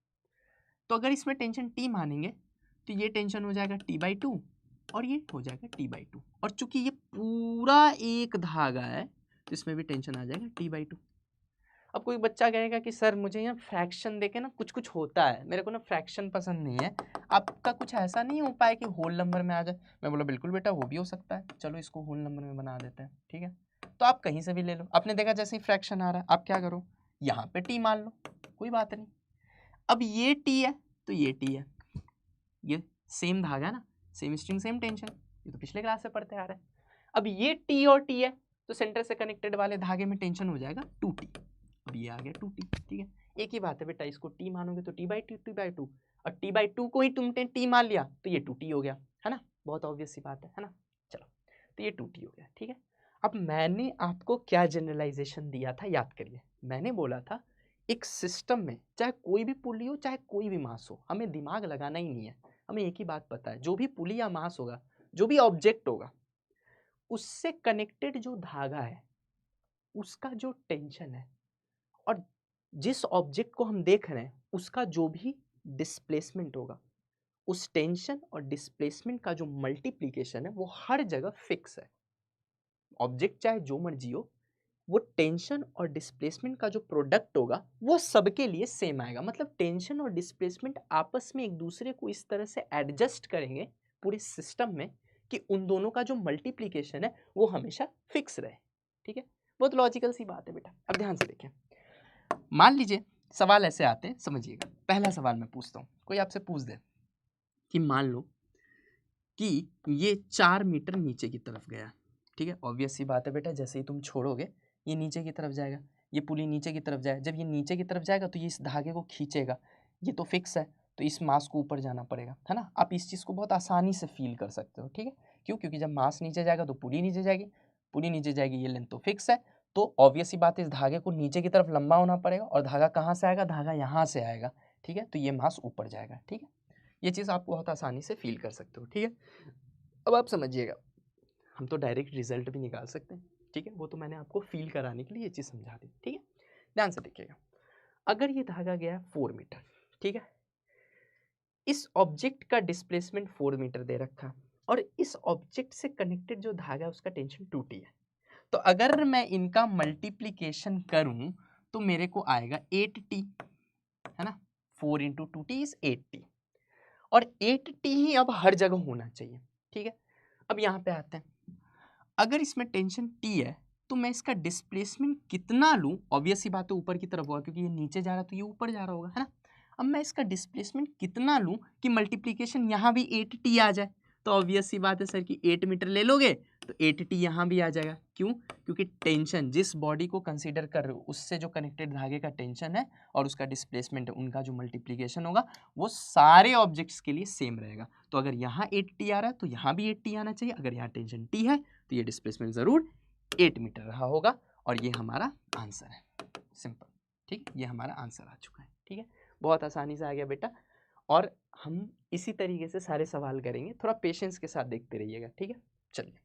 तो अगर इसमें टेंशन T मानेंगे तो ये टेंशन हो जाएगा T/2 और ये हो जाएगा T/2। और चूंकि ये पूरा एक धागा है तो इसमें भी टेंशन आ जाएगा T/2। अब कोई बच्चा कहेगा कि सर मुझे यहाँ फ्रैक्शन देके ना कुछ कुछ होता है, मेरे को ना फ्रैक्शन पसंद नहीं है, आपका कुछ ऐसा नहीं हो पाए कि होल नंबर में आ जाए। मैं बोला बिल्कुल बेटा वो भी हो सकता है, चलो इसको होल नंबर में बना देते हैं, ठीक है। तो आप कहीं से भी ले लो, आपने देखा जैसे ही फ्रैक्शन आ रहा है आप क्या करो, यहाँ पे T मान लो, कोई बात नहीं। अब ये T है तो ये T है, ये सेम धागा है ना, सेम स्ट्रिंग सेम टेंशन, ये तो पिछले क्लास से पढ़ते आ रहे हैं। अब ये T और T है तो सेंटर से कनेक्टेड वाले धागे में टेंशन हो जाएगा 2T। अब ये आ गया 2T, ठीक है। एक ही बात है बेटा, इसको T मानोगे तो T/2 और T/2 को ही तुमने T मान लिया तो ये 2T हो गया, है ना। बहुत ऑब्वियस सी बात है ना। चलो तो ये 2T हो गया, ठीक है। अब मैंने आपको क्या जनरलाइजेशन दिया था याद करिए। मैंने बोला था एक सिस्टम में चाहे कोई भी पुली हो चाहे कोई भी मास हो, हमें दिमाग लगाना ही नहीं है, हमें एक ही बात पता है, जो भी पुली या मास होगा, जो भी ऑब्जेक्ट होगा, उससे कनेक्टेड जो धागा है उसका जो टेंशन है और जिस ऑब्जेक्ट को हम देख रहे हैं उसका जो भी डिस्प्लेसमेंट होगा, उस टेंशन और डिस्प्लेसमेंट का जो मल्टीप्लिकेशन है वो हर जगह फिक्स है। ऑब्जेक्ट चाहे जो मर्जी हो, वो टेंशन और डिस्प्लेसमेंट का जो प्रोडक्ट होगा वो सबके लिए सेम आएगा। मतलब टेंशन और डिस्प्लेसमेंट आपस में एक दूसरे को इस तरह से एडजस्ट करेंगे पूरे सिस्टम में कि उन दोनों का जो मल्टीप्लिकेशन है वो हमेशा फिक्स रहे, ठीक है। बहुत लॉजिकल सी बात है बेटा। अब ध्यान से देखें, मान लीजिए सवाल ऐसे आते हैं, समझिएगा। पहला सवाल मैं पूछता हूँ, कोई आपसे पूछ दे कि मान लो कि ये 4 मीटर नीचे की तरफ गया, ठीक है। ऑब्वियस सी बात है बेटा, जैसे ही तुम छोड़ोगे ये नीचे की तरफ जाएगा, ये पुली नीचे की तरफ जाएगा। जब ये नीचे की तरफ जाएगा तो ये इस धागे को खींचेगा, ये तो फिक्स है, तो इस मास को ऊपर जाना पड़ेगा, है ना। आप इस चीज़ को बहुत आसानी से फील कर सकते हो, ठीक है। क्यों? क्योंकि जब मास नीचे जाएगा तो पुली नीचे जाएगी, पुली नीचे जाएगी, ये लेंथ तो फिक्स है, तो ऑब्वियस सी बात है इस धागे को नीचे की तरफ लंबा होना पड़ेगा। और धागा कहाँ से आएगा? धागा यहाँ से आएगा, ठीक है, तो ये मास ऊपर जाएगा। ठीक है, ये चीज़ आप बहुत आसानी से फील कर सकते हो। ठीक है, अब आप समझिएगा, हम तो डायरेक्ट रिजल्ट भी निकाल सकते हैं। ठीक है, वो तो मैंने आपको फील कराने के लिए ये चीज़ समझा दी। ठीक है, ध्यान से देखिएगा, अगर ये धागा गया 4 मीटर, ठीक है, इस ऑब्जेक्ट का डिस्प्लेसमेंट 4 मीटर दे रखा है और इस ऑब्जेक्ट से कनेक्टेड जो धागा है उसका टेंशन 2T है। तो अगर मैं इनका मल्टीप्लिकेशन करूं तो मेरे को आएगा 8T, है ना, 4 इंटू 2T इज 8T, और 8T ही अब हर जगह होना चाहिए। ठीक है, अब यहाँ पे आते हैं, अगर इसमें टेंशन T है तो मैं इसका डिस्प्लेसमेंट कितना लूँ, ऑब्वियस सी बात है ऊपर की तरफ होगा क्योंकि ये नीचे जा रहा है तो ये ऊपर जा रहा होगा, है ना। अब मैं इसका डिस्प्लेसमेंट कितना लूँ कि मल्टीप्लिकेशन यहाँ भी 8T आ जाए, तो ऑब्वियस सी बात है सर कि 8 मीटर ले लोगे तो 8T यहाँ भी आ जाएगा। क्यों? क्योंकि टेंशन जिस बॉडी को कंसीडर कर रहे हो उससे जो कनेक्टेड धागे का टेंशन है और उसका डिस्प्लेसमेंट है, उनका जो मल्टीप्लिकेशन होगा वो सारे ऑब्जेक्ट्स के लिए सेम रहेगा। तो अगर यहाँ 8T आ रहा है तो यहाँ भी 8T आना चाहिए, अगर यहाँ टेंशन T है तो ये डिस्प्लेसमेंट ज़रूर 8 मीटर रहा होगा, और ये हमारा आंसर है। सिंपल, ठीक, ये हमारा आंसर आ चुका है। ठीक है, बहुत आसानी से आ गया बेटा, और हम इसी तरीके से सारे सवाल करेंगे, थोड़ा पेशेंस के साथ देखते रहिएगा। ठीक है, चलिए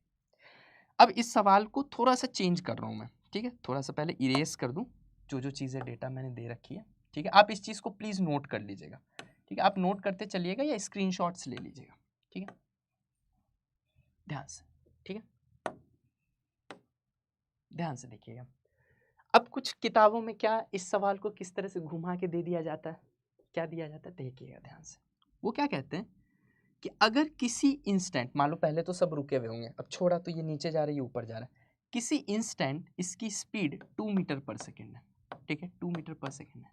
अब इस सवाल को थोड़ा सा चेंज कर रहा हूँ मैं। ठीक है, थोड़ा सा पहले इरेज कर दूँ जो जो चीज़ें डेटा मैंने दे रखी है। ठीक है, आप इस चीज़ को प्लीज़ नोट कर लीजिएगा। ठीक है, आप नोट करते चलिएगा या स्क्रीनशॉट्स ले लीजिएगा। ठीक है, ध्यान से, ठीक है, ध्यान से देखिएगा। अब कुछ किताबों में क्या इस सवाल को किस तरह से घुमा के दे दिया जाता है, क्या दिया जाता है, देखिएगा ध्यान से। वो क्या कहते हैं कि अगर किसी इंस्टेंट, मान लो पहले तो सब रुके हुए होंगे, अब छोड़ा तो ये नीचे जा रहा है, ये ऊपर जा रहा है, किसी इंस्टेंट इसकी स्पीड 2 मीटर पर सेकेंड है। ठीक है, 2 मीटर पर सेकेंड है,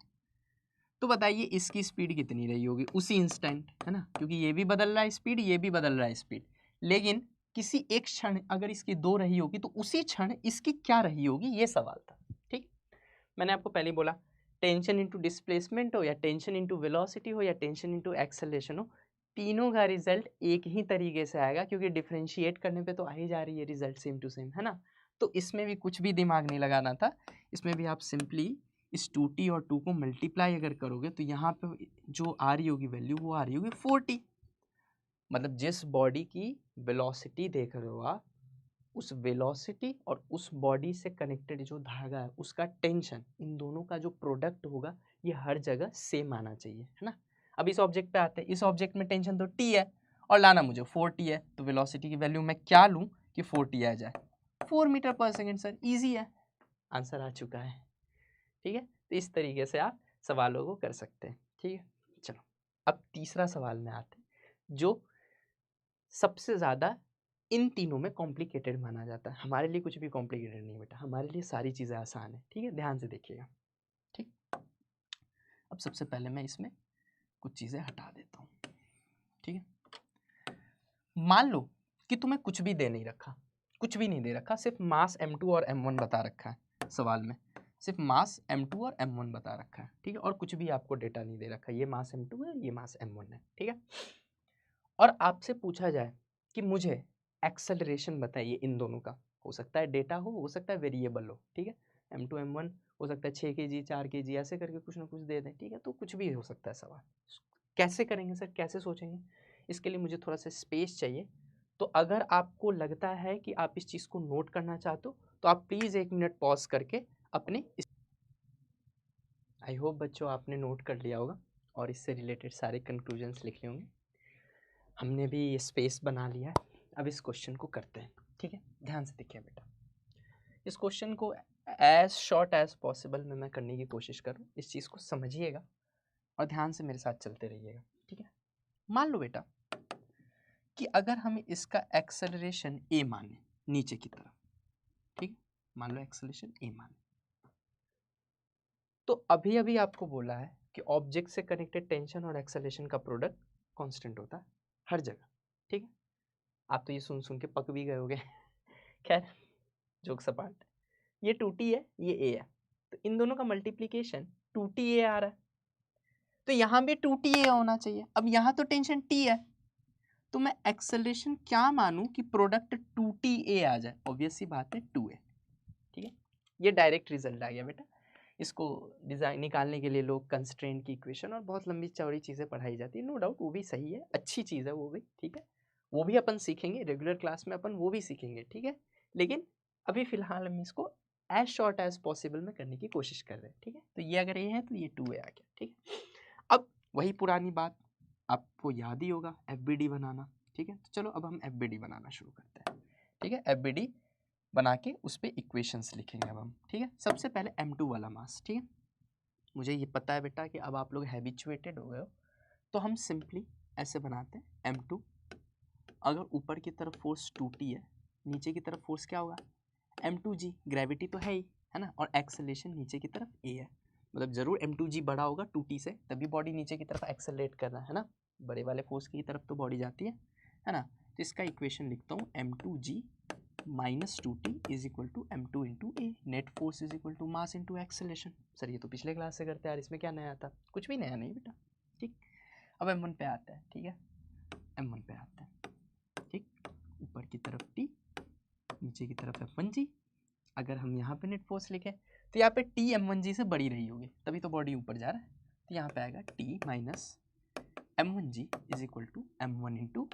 तो बताइए इसकी स्पीड कितनी रही होगी उसी इंस्टेंट, है ना, क्योंकि ये भी बदल रहा है स्पीड, ये भी बदल रहा है स्पीड, लेकिन किसी एक क्षण अगर इसकी 2 रही होगी तो उसी क्षण इसकी क्या रही होगी, ये सवाल था। ठीक, मैंने आपको पहले ही बोला, टेंशन इंटू डिस्प्लेसमेंट हो या टेंशन इंटू वेलोसिटी हो या टेंशन इंटू एक्सेलरेशन हो, तीनों का रिजल्ट एक ही तरीके से आएगा, क्योंकि डिफ्रेंशिएट करने पे तो आ ही जा रही है रिजल्ट सेम टू सेम, है ना। तो इसमें भी कुछ भी दिमाग नहीं लगाना था, इसमें भी आप सिंपली इस 2T और 2 को मल्टीप्लाई अगर करोगे तो यहाँ पे जो आ रही होगी वैल्यू वो आ रही होगी 4T। मतलब जिस बॉडी की वेलोसिटी देख रहे हो आप, उस वेलोसिटी और उस बॉडी से कनेक्टेड जो धागा है उसका टेंशन, इन दोनों का जो प्रोडक्ट होगा ये हर जगह सेम आना चाहिए, है ना। अब इस ऑब्जेक्ट पे आते हैं, इस ऑब्जेक्ट में टेंशन तो T है और लाना मुझे 4T है, तो वेलोसिटी की वैल्यू मैं क्या लूँ कि 4T आ जाए, 4 मीटर पर सेकेंड। सर इजी है, आंसर आ चुका है। ठीक है, तो इस तरीके से आप सवालों को कर सकते हैं। ठीक है, चलो अब तीसरा सवाल में आते हैं जो सबसे ज़्यादा इन तीनों में कॉम्प्लिकेटेड माना जाता है। हमारे लिए कुछ भी कॉम्प्लिकेटेड नहीं बेटा, हमारे लिए सारी चीज़ें आसान है। ठीक है, ध्यान से देखिएगा। ठीक, अब सबसे पहले मैं इसमें कुछ चीज़ें हटा देता हूँ। ठीक है, मान लो कि तुम्हें कुछ भी दे नहीं रखा, कुछ भी नहीं दे रखा, सिर्फ मास m2 और m1 बता रखा है सवाल में, सिर्फ मास m2 और m1 बता रखा है। ठीक है, और कुछ भी आपको डेटा नहीं दे रखा, ये मास m2 है, ये मास m1 है। ठीक है, और आपसे पूछा जाए कि मुझे एक्सेलरेशन बताइए इन दोनों का, हो सकता है डेटा हो सकता है वेरिएबल हो। ठीक है, m2 m1 हो सकता है 6 kg 4 kg ऐसे करके कुछ ना कुछ दे दें। ठीक है, तो कुछ भी हो सकता है सवाल। कैसे करेंगे सर, कैसे सोचेंगे, इसके लिए मुझे थोड़ा सा स्पेस चाहिए। तो अगर आपको लगता है कि आप इस चीज़ को नोट करना चाहते हो तो आप प्लीज़ 1 मिनट पॉज करके अपने आई होप बच्चों आपने नोट कर लिया होगा और इससे रिलेटेड सारे कंक्लूजन्स लिख लिए होंगे। हमने भी ये स्पेस बना लिया है, अब इस क्वेश्चन को करते हैं। ठीक है, ध्यान से देखिए बेटा, इस क्वेश्चन को एज शॉर्ट एज पॉसिबल में मैं करने की कोशिश करूँ, इस चीज़ को समझिएगा और ध्यान से मेरे साथ चलते रहिएगा। ठीक है, मान लो बेटा कि अगर हम इसका एक्सेलरेशन a माने नीचे की तरफ, ठीक है, मान लो एक्सेलरेशन a माने, तो अभी अभी आपको बोला है कि ऑब्जेक्ट से कनेक्टेड टेंशन और एक्सेलरेशन का प्रोडक्ट कांस्टेंट होता है हर जगह। ठीक है, आप तो ये सुन सुन के पक भी गए होगे खैर जोक सपाट, ये 2T है, ये a है, तो इन दोनों का मल्टीप्लीकेशन 2TA आ रहा है, तो यहाँ भी 2TA होना चाहिए। अब यहाँ तो टेंशन T है, तो मैं एक्सेलरेशन क्या मानूं कि प्रोडक्ट 2TA आ जाए, ऑब्वियस सी बात है 2A। ठीक है, ये डायरेक्ट रिजल्ट आ गया बेटा, इसको डिज़ाइन निकालने के लिए लोग कंस्ट्रेंट की इक्वेशन और बहुत लंबी चौड़ी चीज़ें पढ़ाई जाती है, नो डाउट वो भी सही है, अच्छी चीज़ है वो भी, ठीक है, वो भी अपन सीखेंगे रेगुलर क्लास में, अपन वो भी सीखेंगे, ठीक है, लेकिन अभी फ़िलहाल हम इसको एज शॉर्ट एज पॉसिबल में करने की कोशिश कर रहे हैं, ठीक है। तो ये अगर ये है तो ये 2a आ गया, ठीक है। अब वही पुरानी बात आपको याद ही होगा, FBD बनाना, ठीक है। तो चलो अब हम FBD बनाना शुरू करते हैं, ठीक है। FBD बना के उस पर इक्वेशंस लिखेंगे अब हम, ठीक है। सबसे पहले M2 वाला मास, ठीक है। मुझे ये पता है बेटा कि अब आप लोग हैबिचुएटेड हो गए हो, तो हम सिंपली ऐसे बनाते हैं M2, अगर ऊपर की तरफ फोर्स 2T है, नीचे की तरफ फोर्स क्या होगा M2G, ग्रेविटी तो है ही, है ना, और एक्सेलरेशन नीचे की तरफ A है, मतलब जरूर M2G बड़ा होगा 2T से, तभी बॉडी नीचे की तरफ एक्सेलरेट कर रहा है ना, बड़े वाले फोर्स की तरफ तो बॉडी जाती है ना। तो इसका इक्वेशन लिखता हूँ M2G minus 2T is equal to M2 into a, net force is equal to mass into acceleration. Sir ये तो पिछले क्लास से करते हैं यार, इसमें क्या नया था, कुछ भी नया नहीं बेटा, ठीक। अब M1 पे आता है, ठीक है, M1 पे आता है, ठीक, ऊपर की तरफ T, नीचे की तरफ F1G। अगर हम यहाँ पे नेट फोर्स लिखें तो यहाँ पे T M1G से बड़ी रही होगी, तभी तो बॉडी ऊपर जा रहा है, तो यहाँ पे आएगा T minus M1G is equal to M1 into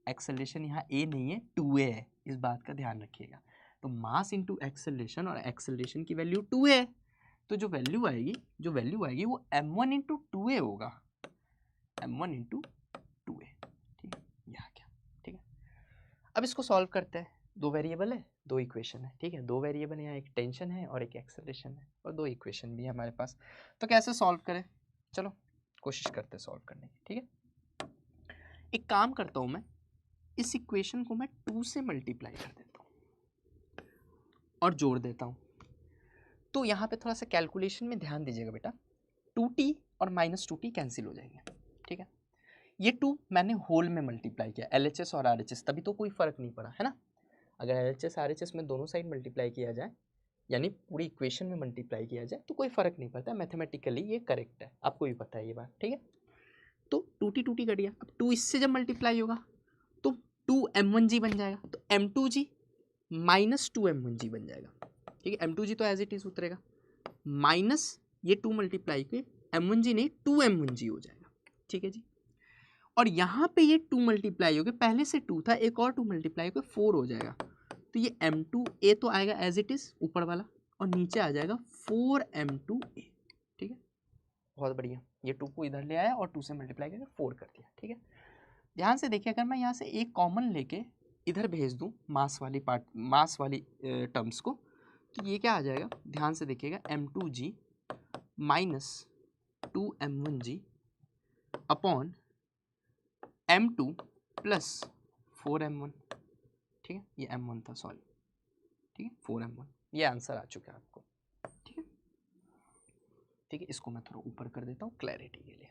acceleration, यहाँ A नहीं है 2A है, इस बात का ध्यान रखिएगा। तो मास इंटू एक्सेलरेशन, और एक्सेलरेशन की वैल्यू 2A है, तो जो वैल्यू आएगी वो M1 इंटू 2A होगा, M1 इंटू 2A, ठीक है, ये आ गया, ठीक है। अब इसको सॉल्व करते हैं, दो वेरिएबल है, दो इक्वेशन है, ठीक है, दो वेरिएबल यहाँ, एक टेंशन है और एक एक्सेलरेशन है, और दो इक्वेशन भी है हमारे पास। तो कैसे सॉल्व करें, चलो कोशिश करते हैं सॉल्व करने की, ठीक है। एक काम करता हूँ मैं, इस इक्वेशन को मैं 2 से मल्टीप्लाई कर देता हूँ और जोड़ देता हूँ। तो यहाँ पे थोड़ा सा कैलकुलेशन में ध्यान दीजिएगा बेटा, 2t और माइनस 2t कैंसिल हो जाएंगे, ठीक है। ये 2 मैंने होल में मल्टीप्लाई किया, LHS और RHS, तभी तो कोई फ़र्क नहीं पड़ा, है ना। अगर LHS RHS में दोनों साइड मल्टीप्लाई किया जाए, यानी पूरी इक्वेशन में मल्टीप्लाई किया जाए, तो कोई फ़र्क नहीं पड़ता, मैथमेटिकली ये करेक्ट है, आपको भी पता है ये बात, ठीक है। तो 2t कट गया, अब 2 इससे जब मल्टीप्लाई होगा तो 2m1g बन जाएगा, तो m2g माइनस 2m1g बन जाएगा, ठीक है। m2g तो एज इट इज उतरेगा, माइनस ये 2 मल्टीप्लाई के m1g नहीं 2m1g हो जाएगा, ठीक है जी। और यहाँ पे ये 2 मल्टीप्लाई हो गए, पहले से 2 था, एक और 2 मल्टीप्लाई हो गए 4 हो जाएगा, तो ये M2A तो आएगा एज इट इज ऊपर वाला, और नीचे आ जाएगा 4m2A, ठीक है, बहुत बढ़िया। ये 2 को इधर ले आया और 2 से मल्टीप्लाई करके 4 कर दिया, ठीक है। ध्यान से देखिए, अगर मैं यहाँ से एक कॉमन लेके इधर भेज दूँ मास वाली टर्म्स को, तो ये क्या आ जाएगा, ध्यान से देखिएगा, M2G minus 2m1G upon M2 plus 4m1, ठीक है, ये M1 था, सॉरी, ठीक है, 4m1, ये आंसर आ चुका है आपको, ठीक है, ठीक है। इसको मैं थोड़ा ऊपर कर देता हूँ क्लैरिटी के लिए,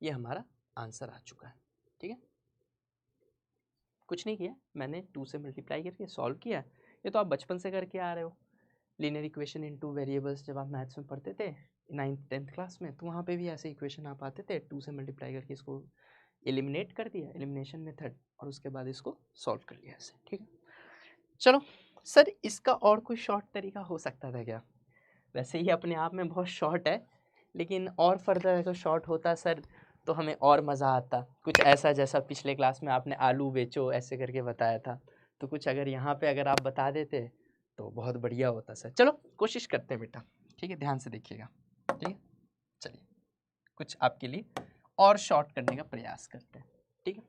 ये हमारा आंसर आ चुका है, ठीक है। कुछ नहीं किया मैंने, 2 से मल्टीप्लाई करके सॉल्व किया, ये तो आप बचपन से करके आ रहे हो, लीनियर इक्वेशन इन 2 वेरिएबल्स जब आप मैथ्स में पढ़ते थे 9th 10th क्लास में, तो वहाँ पे भी ऐसे इक्वेशन आप आते थे, 2 से मल्टीप्लाई करके इसको एलिमिनेट कर दिया, एलिमिनेशन मेथड, और उसके बाद इसको सॉल्व कर लिया ऐसे, ठीक है। चलो सर, इसका और कोई शॉर्ट तरीका हो सकता था क्या, वैसे ये अपने आप में बहुत शॉर्ट है, लेकिन और फर्दर अगर शॉर्ट होता सर तो हमें और मज़ा आता, कुछ ऐसा जैसा पिछले क्लास में आपने आलू बेचो ऐसे करके बताया था, तो कुछ अगर यहाँ पे अगर आप बता देते तो बहुत बढ़िया होता सर। चलो कोशिश करते हैं बेटा, ठीक है, ध्यान से देखिएगा, ठीक है, चलिए कुछ आपके लिए और शॉर्ट करने का प्रयास करते हैं, ठीक है।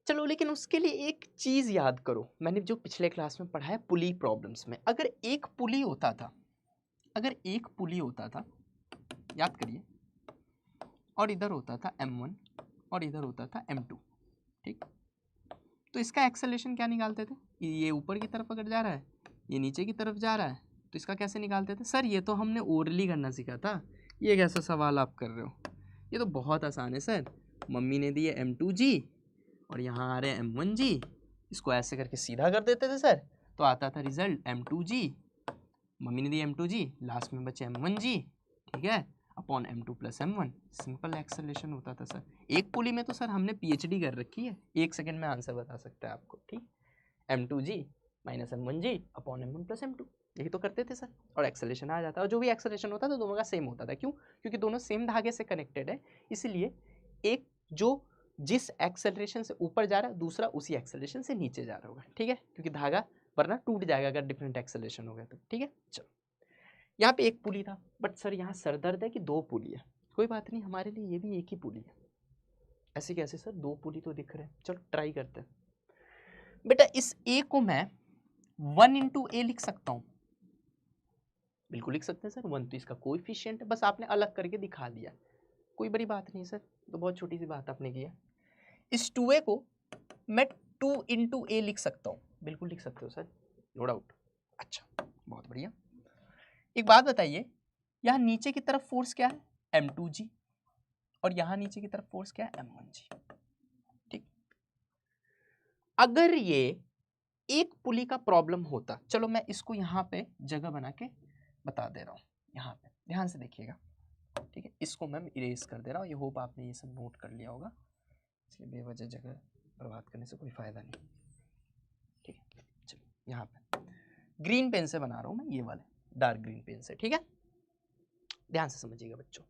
चलो, लेकिन उसके लिए एक चीज़ याद करो, मैंने जो पिछले क्लास में पढ़ा है पुली प्रॉब्लम्स में, अगर एक पुली होता था, याद करिए, और इधर होता था M1 और इधर होता था M2, ठीक, तो इसका एक्सेलरेशन क्या निकालते थे, ये ऊपर की तरफ अगर जा रहा है, ये नीचे की तरफ जा रहा है, तो इसका कैसे निकालते थे सर, ये तो हमने ओरली करना सीखा था, ये कैसा सवाल आप कर रहे हो, ये तो बहुत आसान है सर, मम्मी ने दी है M2G और यहाँ आ रहे हैं M1G, इसको ऐसे करके सीधा कर देते थे सर, तो आता था रिजल्ट M2G, मम्मी ने दी M2G, लास्ट में बचे M1G, ठीक है, upon M2 plus M1, simple acceleration होता था सर। एक पुली में तो सर हमने PhD कर रखी है, 1 सेकंड में आंसर बता सकता है आपको, ठीक, M2G minus M1G upon M1 plus M2, यही तो करते थे सर, और एक्सेलरेशन आ जाता है, और जो भी एक्सेलरेशन होता था दोनों का सेम होता था। क्यों? क्योंकि दोनों सेम धागे से कनेक्टेड है, इसलिए एक जो जिस एक्सेलरेशन से ऊपर जा रहा है दूसरा उसी एक्सेलरेशन से नीचे जा रहा होगा, ठीक है, क्योंकि धागा वरना टूट जाएगा अगर डिफरेंट एक्सेलरेशन हो गया तो, ठीक है। चलो, यहाँ पे एक पुली था, बट सर यहाँ सर दर्द है कि दो पुली है। कोई बात नहीं, हमारे लिए ये भी एक ही पुली है। ऐसे कैसे सर, दो पुली तो दिख रहे हैं। चलो ट्राई करते हैं। बेटा इस ए को मैं 1 इंटू ए लिख सकता हूँ, बिल्कुल लिख सकते हैं सर। 1 तो इसका कोएफिशिएंट है, बस आपने अलग करके दिखा दिया, कोई बड़ी बात नहीं सर, तो बहुत छोटी सी बात आपने की है। इस 2a को मैं 2 इंटू ए लिख सकता हूँ, बिल्कुल लिख सकते हो सर, नो डाउट। अच्छा, बहुत बढ़िया। एक बात बताइए, यहाँ नीचे की तरफ फोर्स क्या है? m2g, और यहाँ नीचे की तरफ फोर्स क्या है? m1g। ठीक, अगर ये एक पुली का प्रॉब्लम होता, चलो मैं इसको यहाँ पे जगह बना के बता दे रहा हूँ, यहाँ पे ध्यान से देखिएगा, ठीक है। इसको मैं इरेज कर दे रहा हूँ, ये होप आपने ये सब नोट कर लिया होगा, इसलिए बेवजह जगह बर्बाद करने से कोई फायदा नहीं, ठीक है। चलो यहाँ पे ग्रीन पेन से बना रहा हूँ मैं, ये वाले डार्क ग्रीन पेन से, ठीक है। ध्यान से समझिएगा बच्चों,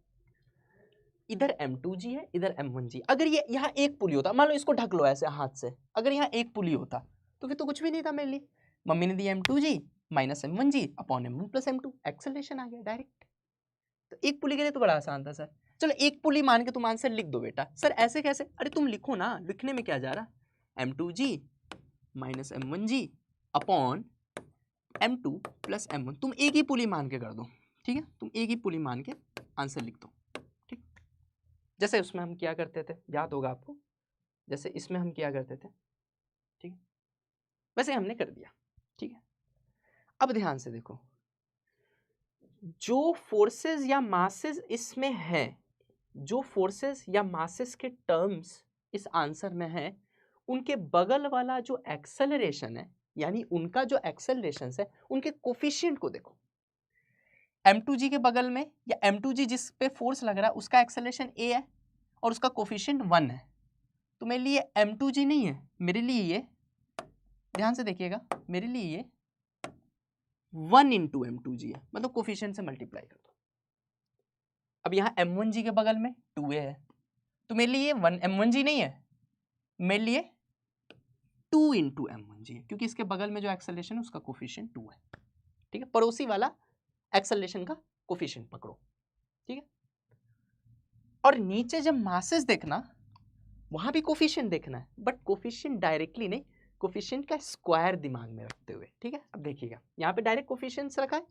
इधर m2g है, इधर m1g। अगर ये यहाँ एक पुली होता, मान लो इसको ढक लो ऐसे हाथ से, अगर यहाँ एक पुली होता तो फिर तो कुछ भी नहीं था मेरे लिए। मम्मी ने दिया m2g minus m1g upon m1 plus m2, acceleration आ गया डायरेक्ट। तो एक पुली के लिए तो बड़ा आसान था सर। चलो एक पुली मान के तुम आंसर लिख दो बेटा। सर ऐसे कैसे? अरे तुम लिखो ना, लिखने में क्या जा रहा, m2g minus m1g upon m2 plus m1, तुम एक ही पुली मान के कर दो, ठीक है। तुम एक ही पुली मान के आंसर लिख दो, ठीक। जैसे उसमें हम क्या करते थे, याद होगा आपको, जैसे इसमें हम क्या करते थे, ठीक है, वैसे हमने कर दिया, ठीक है। अब ध्यान से देखो, जो फोर्सेस या मासेस इसमें है, जो फोर्सेस या मासेस के टर्म्स इस आंसर में है, उनके बगल वाला जो एक्सेलरेशन है, यानी उनका जो एक्सेलरेशन है, उनके कोफिशिएंट को देखो। m2g के बगल में, या m2g जिस पे फोर्स लग रहा है उसका एक्सेलरेशन a है और उसका कोफिशिएंट 1 है, तो मेरे लिए m2g नहीं है, मेरे लिए ये, ध्यान से देखिएगा, मेरे लिए ये 1 इंटू m2g है, मतलब कोफिशिएंट से मल्टीप्लाई कर दो। अब यहाँ m1g के बगल में 2a है, तो मेरे लिए 1 m1g नहीं है, मेरे लिए 2 इंटू m1g है, क्योंकि इसके बगल में जो एक्सेलरेशन है उसका कोफिशिएंट 2 है, ठीक है। पड़ोसी वाला एक्सेलरेशन का कोफिशिएंट पकड़ो, ठीक है। और नीचे जब मासेस देखना, वहां भी कोफिशिएंट देखना है, बट कोफिशिएंट डायरेक्टली नहीं, कोफिशिएंट का स्क्वायर दिमाग में रखते हुए, ठीक है। अब देखिएगा, यहाँ पे डायरेक्ट कोफिशिएंट्स रखा है,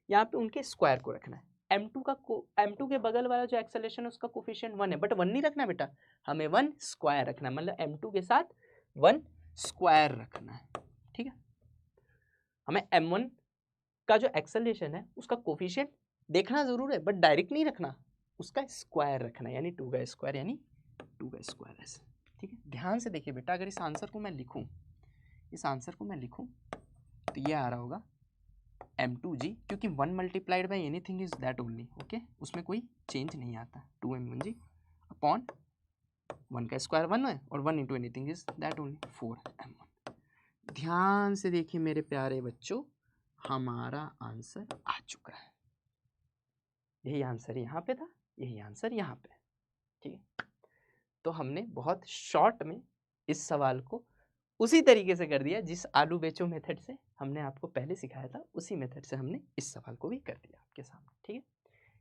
यहाँ पे उनके स्क्वायर को रखना है। m2 के बगल वाला जो एक्सेलरेशन है उसका कोफिशिएंट 1 है, बट 1 नहीं रखना बेटा, हमें 1 स्क्वायर रखना है, मतलब m2 के साथ 1 स्क्वायर रखना है, ठीक है। हमें m1 का जो एक्सेलरेशन है उसका कोफिशिएंट देखना जरूर है, बट डायरेक्ट नहीं रखना, उसका स्क्वायर रखना है, यानी 2 का स्क्वायर, यानी 2 का स्क्वायर ऐसे, ठीक है। ध्यान से देखिए बेटा, अगर इस आंसर को मैं लिखूं, इस आंसर को मैं लिखूं तो ये आ रहा होगा m2g, क्योंकि 1 multiplied by anything is that only, okay, उसमें कोई चेंज नहीं आता, 2m1g अपॉन 1 का स्क्वायर 1 है और 1 into anything is that only 4m1। ध्यान से देखिए मेरे प्यारे बच्चों, हमारा आंसर आ चुका है। यही आंसर यहाँ पे था, यही आंसर यहाँ पे, ठीक है। तो हमने बहुत शॉर्ट में इस सवाल को उसी तरीके से कर दिया जिस आलू बेचो मेथड से हमने आपको पहले सिखाया था, उसी मेथड से हमने इस सवाल को भी कर दिया आपके सामने, ठीक है।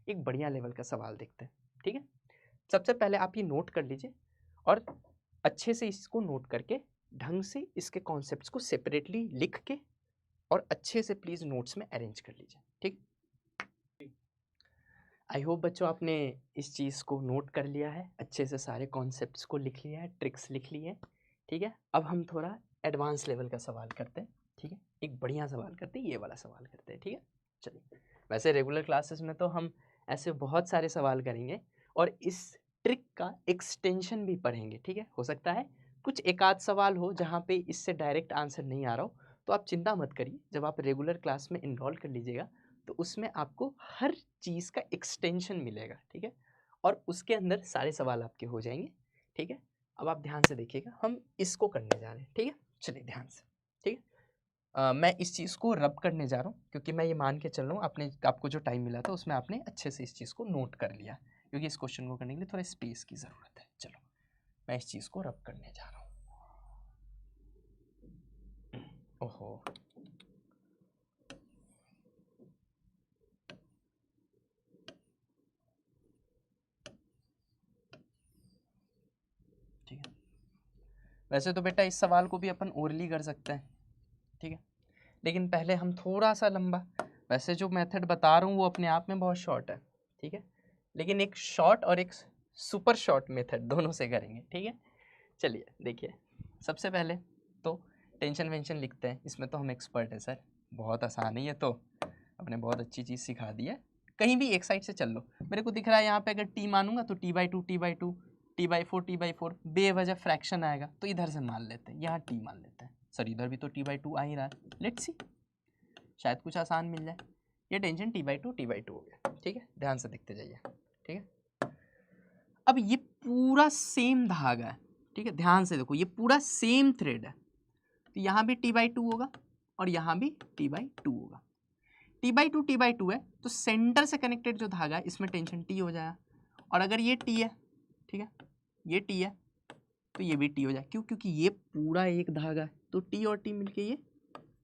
एक बढ़िया लेवल का सवाल देखते हैं, ठीक है। सबसे पहले आप ये नोट कर लीजिए और अच्छे से इसको नोट करके ढंग से इसके कॉन्सेप्ट्स को सेपरेटली लिख के और अच्छे से प्लीज नोट्स में अरेंज कर लीजिए, ठीक। आई होप बच्चों आपने इस चीज़ को नोट कर लिया है, अच्छे से सारे कॉन्सेप्ट्स को लिख लिया है, ट्रिक्स लिख ली है, ठीक है। अब हम थोड़ा एडवांस लेवल का सवाल करते हैं, ठीक है। एक बढ़िया सवाल करते हैं, ये वाला सवाल करते हैं, ठीक है। चलिए, वैसे रेगुलर क्लासेस में तो हम ऐसे बहुत सारे सवाल करेंगे और इस ट्रिक का एक्सटेंशन भी पढ़ेंगे, ठीक है। हो सकता है कुछ एक आध सवाल हो जहाँ पे इससे डायरेक्ट आंसर नहीं आ रहा हो, तो आप चिंता मत करिए, जब आप रेगुलर क्लास में इनरोल कर लीजिएगा तो उसमें आपको हर चीज़ का एक्सटेंशन मिलेगा, ठीक है, और उसके अंदर सारे सवाल आपके हो जाएंगे, ठीक है। अब आप ध्यान से देखिएगा, हम इसको करने जा रहे हैं, ठीक है। चलिए ध्यान से, ठीक है। मैं इस चीज़ को रब करने जा रहा हूँ क्योंकि मैं ये मान के चल रहा हूँ आपको जो टाइम मिला था उसमें आपने अच्छे से इस चीज़ को नोट कर लिया, क्योंकि इस क्वेश्चन को करने के लिए थोड़ा स्पेस की ज़रूरत है। चलो मैं इस चीज़ को रब करने जा रहा हूँ। ओहो, ठीक है। वैसे तो बेटा इस सवाल को भी अपन ओरली कर सकते हैं, ठीक है, लेकिन पहले हम थोड़ा सा लंबा, वैसे जो मेथड बता रहा हूँ वो अपने आप में बहुत शॉर्ट है, ठीक है, लेकिन एक शॉर्ट और एक सुपर शॉर्ट मेथड दोनों से करेंगे, ठीक है। चलिए देखिए, सबसे पहले तो टेंशन वेंशन लिखते हैं, इसमें तो हम एक्सपर्ट है सर, बहुत आसान है ये तो, आपने बहुत अच्छी चीज़ सिखा दी है। कहीं भी एक साइड से चल लो, मेरे को दिख रहा है यहाँ पे अगर टी मानूंगा तो t/2 t/2 t/4 t/4 बेवजह फ्रैक्शन आएगा, तो इधर से मान लेते हैं, यहाँ टी मान लेते हैं, सर इधर भी तो t/2 आ ही रहा है, लेट्स सी शायद कुछ आसान मिल जाए। ये टेंशन t/2 t/2 हो गया, ठीक है, ध्यान से देखते जाइए, ठीक है। अब ये पूरा सेम धागा है, ठीक है, ध्यान से देखो, ये पूरा सेम थ्रेड है, तो यहाँ भी t/2 होगा और यहाँ भी t/2 होगा। t/2 है तो सेंटर से कनेक्टेड जो धागा है इसमें टेंशन T हो जाएगा, और अगर ये T है, ठीक है, ये T है तो ये भी T हो जाए, क्यों, क्योंकि ये पूरा एक धागा है तो T और T मिलके ये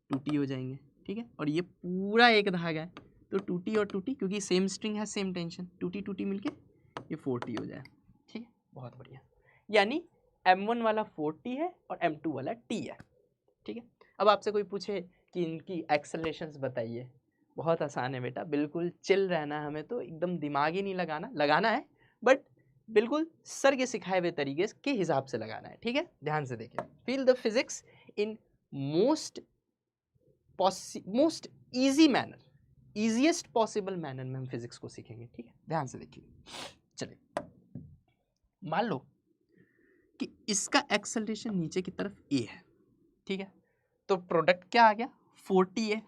2T हो जाएंगे, ठीक है, और ये पूरा एक धागा है तो 2T और 2T, क्योंकि सेम स्ट्रिंग है सेम टेंशन, 2T मिलके ये 4T हो जाए, ठीक है, बहुत बढ़िया। यानी M1 वाला 4T है और M2 वाला T है, ठीक है। अब आपसे कोई पूछे कि इनकी एक्सेलरेशंस बताइए, बहुत आसान है बेटा, बिल्कुल चिल रहना है, हमें तो एकदम दिमाग ही नहीं लगाना है, बट बिल्कुल सर के सिखाए हुए तरीके के हिसाब से लगाना है, ठीक है, ध्यान से देखिए। Feel the physics in most easy manner, easiest possible manner में हम फिजिक्स को सीखेंगे, ठीक है, ध्यान से देखिए। चलिए मान लो कि इसका एक्सेलरेशन नीचे की तरफ a है, ठीक है, तो प्रोडक्ट क्या आ गया 4T है,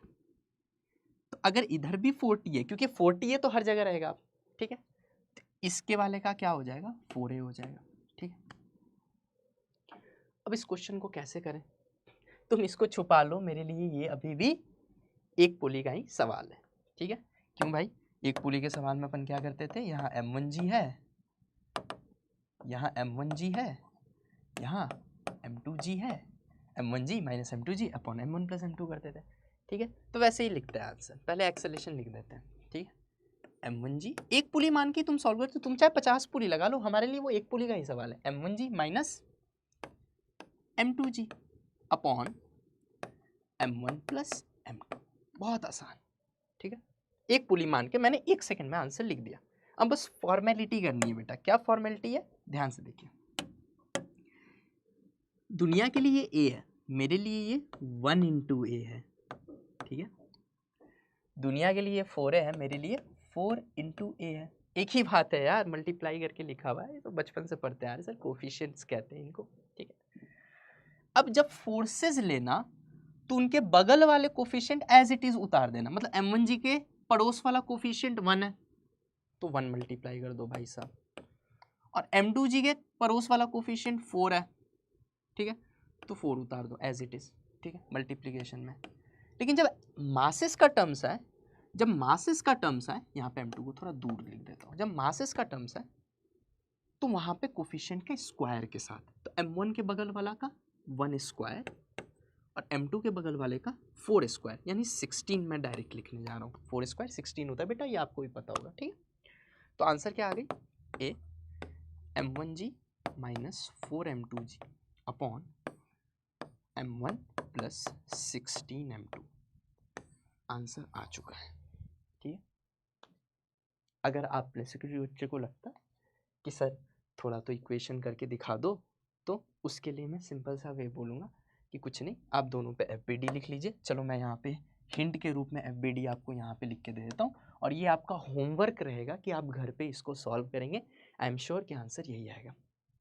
तो अगर इधर भी 4T है, क्योंकि 4T है तो हर जगह रहेगा, ठीक है, तो इसके वाले का क्या हो जाएगा 4A हो जाएगा, ठीक है। अब इस क्वेश्चन को कैसे करें, तुम इसको छुपा लो, मेरे लिए ये अभी भी एक पुली का ही सवाल है, ठीक है। क्यों भाई, एक पुली के सवाल में अपन क्या करते थे, यहाँ M1G है, यहाँ M1G है, यहाँ M2G है, M1G minus M2G upon M1 plus M2 करते थे, ठीक है। तो वैसे ही लिखते हैं आंसर, पहले एक्सेलेरेशन लिख देते हैं, ठीक है। M1G एक पुली मान के तुम सॉल्व करते, तुम चाहे 50 पुली लगा लो, हमारे लिए वो एक पुली का ही सवाल है। M1G minus M2G upon M1 plus M2, बहुत आसान, ठीक है। एक पुली मान के मैंने 1 सेकंड में आंसर लिख दिया। अब बस फॉर्मेलिटी करनी है बेटा, क्या फॉर्मेलिटी है, ध्यान से देखिए। दुनिया के लिए ये a है, मेरे लिए ये 1 इंटू a है, ठीक है। दुनिया के लिए 4a है, मेरे लिए 4 इंटू a है, एक ही बात है यार, मल्टीप्लाई करके लिखा हुआ है, ये तो बचपन से पढ़ते आ रहे सर, कोफिशिएंट्स कहते हैं इनको, ठीक है। अब जब फोर्सेस लेना तो उनके बगल वाले कोफिशिएंट एज इट इज उतार देना, मतलब M1G के पड़ोस वाला कोफिशिएंट 1 है तो 1 मल्टीप्लाई कर दो भाई साहब, और M2G के पड़ोस वाला कोफिशिएंट 4 है, ठीक है, तो 4 उतार दो एज इट इज, ठीक है, मल्टीप्लिकेशन में। लेकिन जब मासेस का टर्म्स है, यहाँ पे M2 को थोड़ा दूर लिख देता हूँ, जब मासेस का टर्म्स है तो वहाँ पे कोफिशिएंट के स्क्वायर के साथ, तो M1 के बगल वाला का 1 स्क्वायर और M2 के बगल वाले का 4 स्क्वायर, यानी 16 मैं डायरेक्ट लिखने जा रहा हूँ, 4 स्क्वायर 16 होता है बेटा, ये आपको भी पता होगा, ठीक है। तो आंसर क्या आ गई, a M1G minus 4M2G upon M1 plus 16M2, answer आ चुका है, ठीक है। अगर आप में से किसी बच्चे को लगता है कि सर थोड़ा तो इक्वेशन करके दिखा दो, तो उसके लिए मैं सिंपल सा वे बोलूँगा कि कुछ नहीं, आप दोनों पे FBD लिख लीजिए। चलो मैं यहाँ पे हिंट के रूप में FBD आपको यहाँ पे लिख के दे देता हूँ, और ये आपका होमवर्क रहेगा कि आप घर पे इसको सॉल्व करेंगे, आई एम श्योर कि आंसर यही आएगा।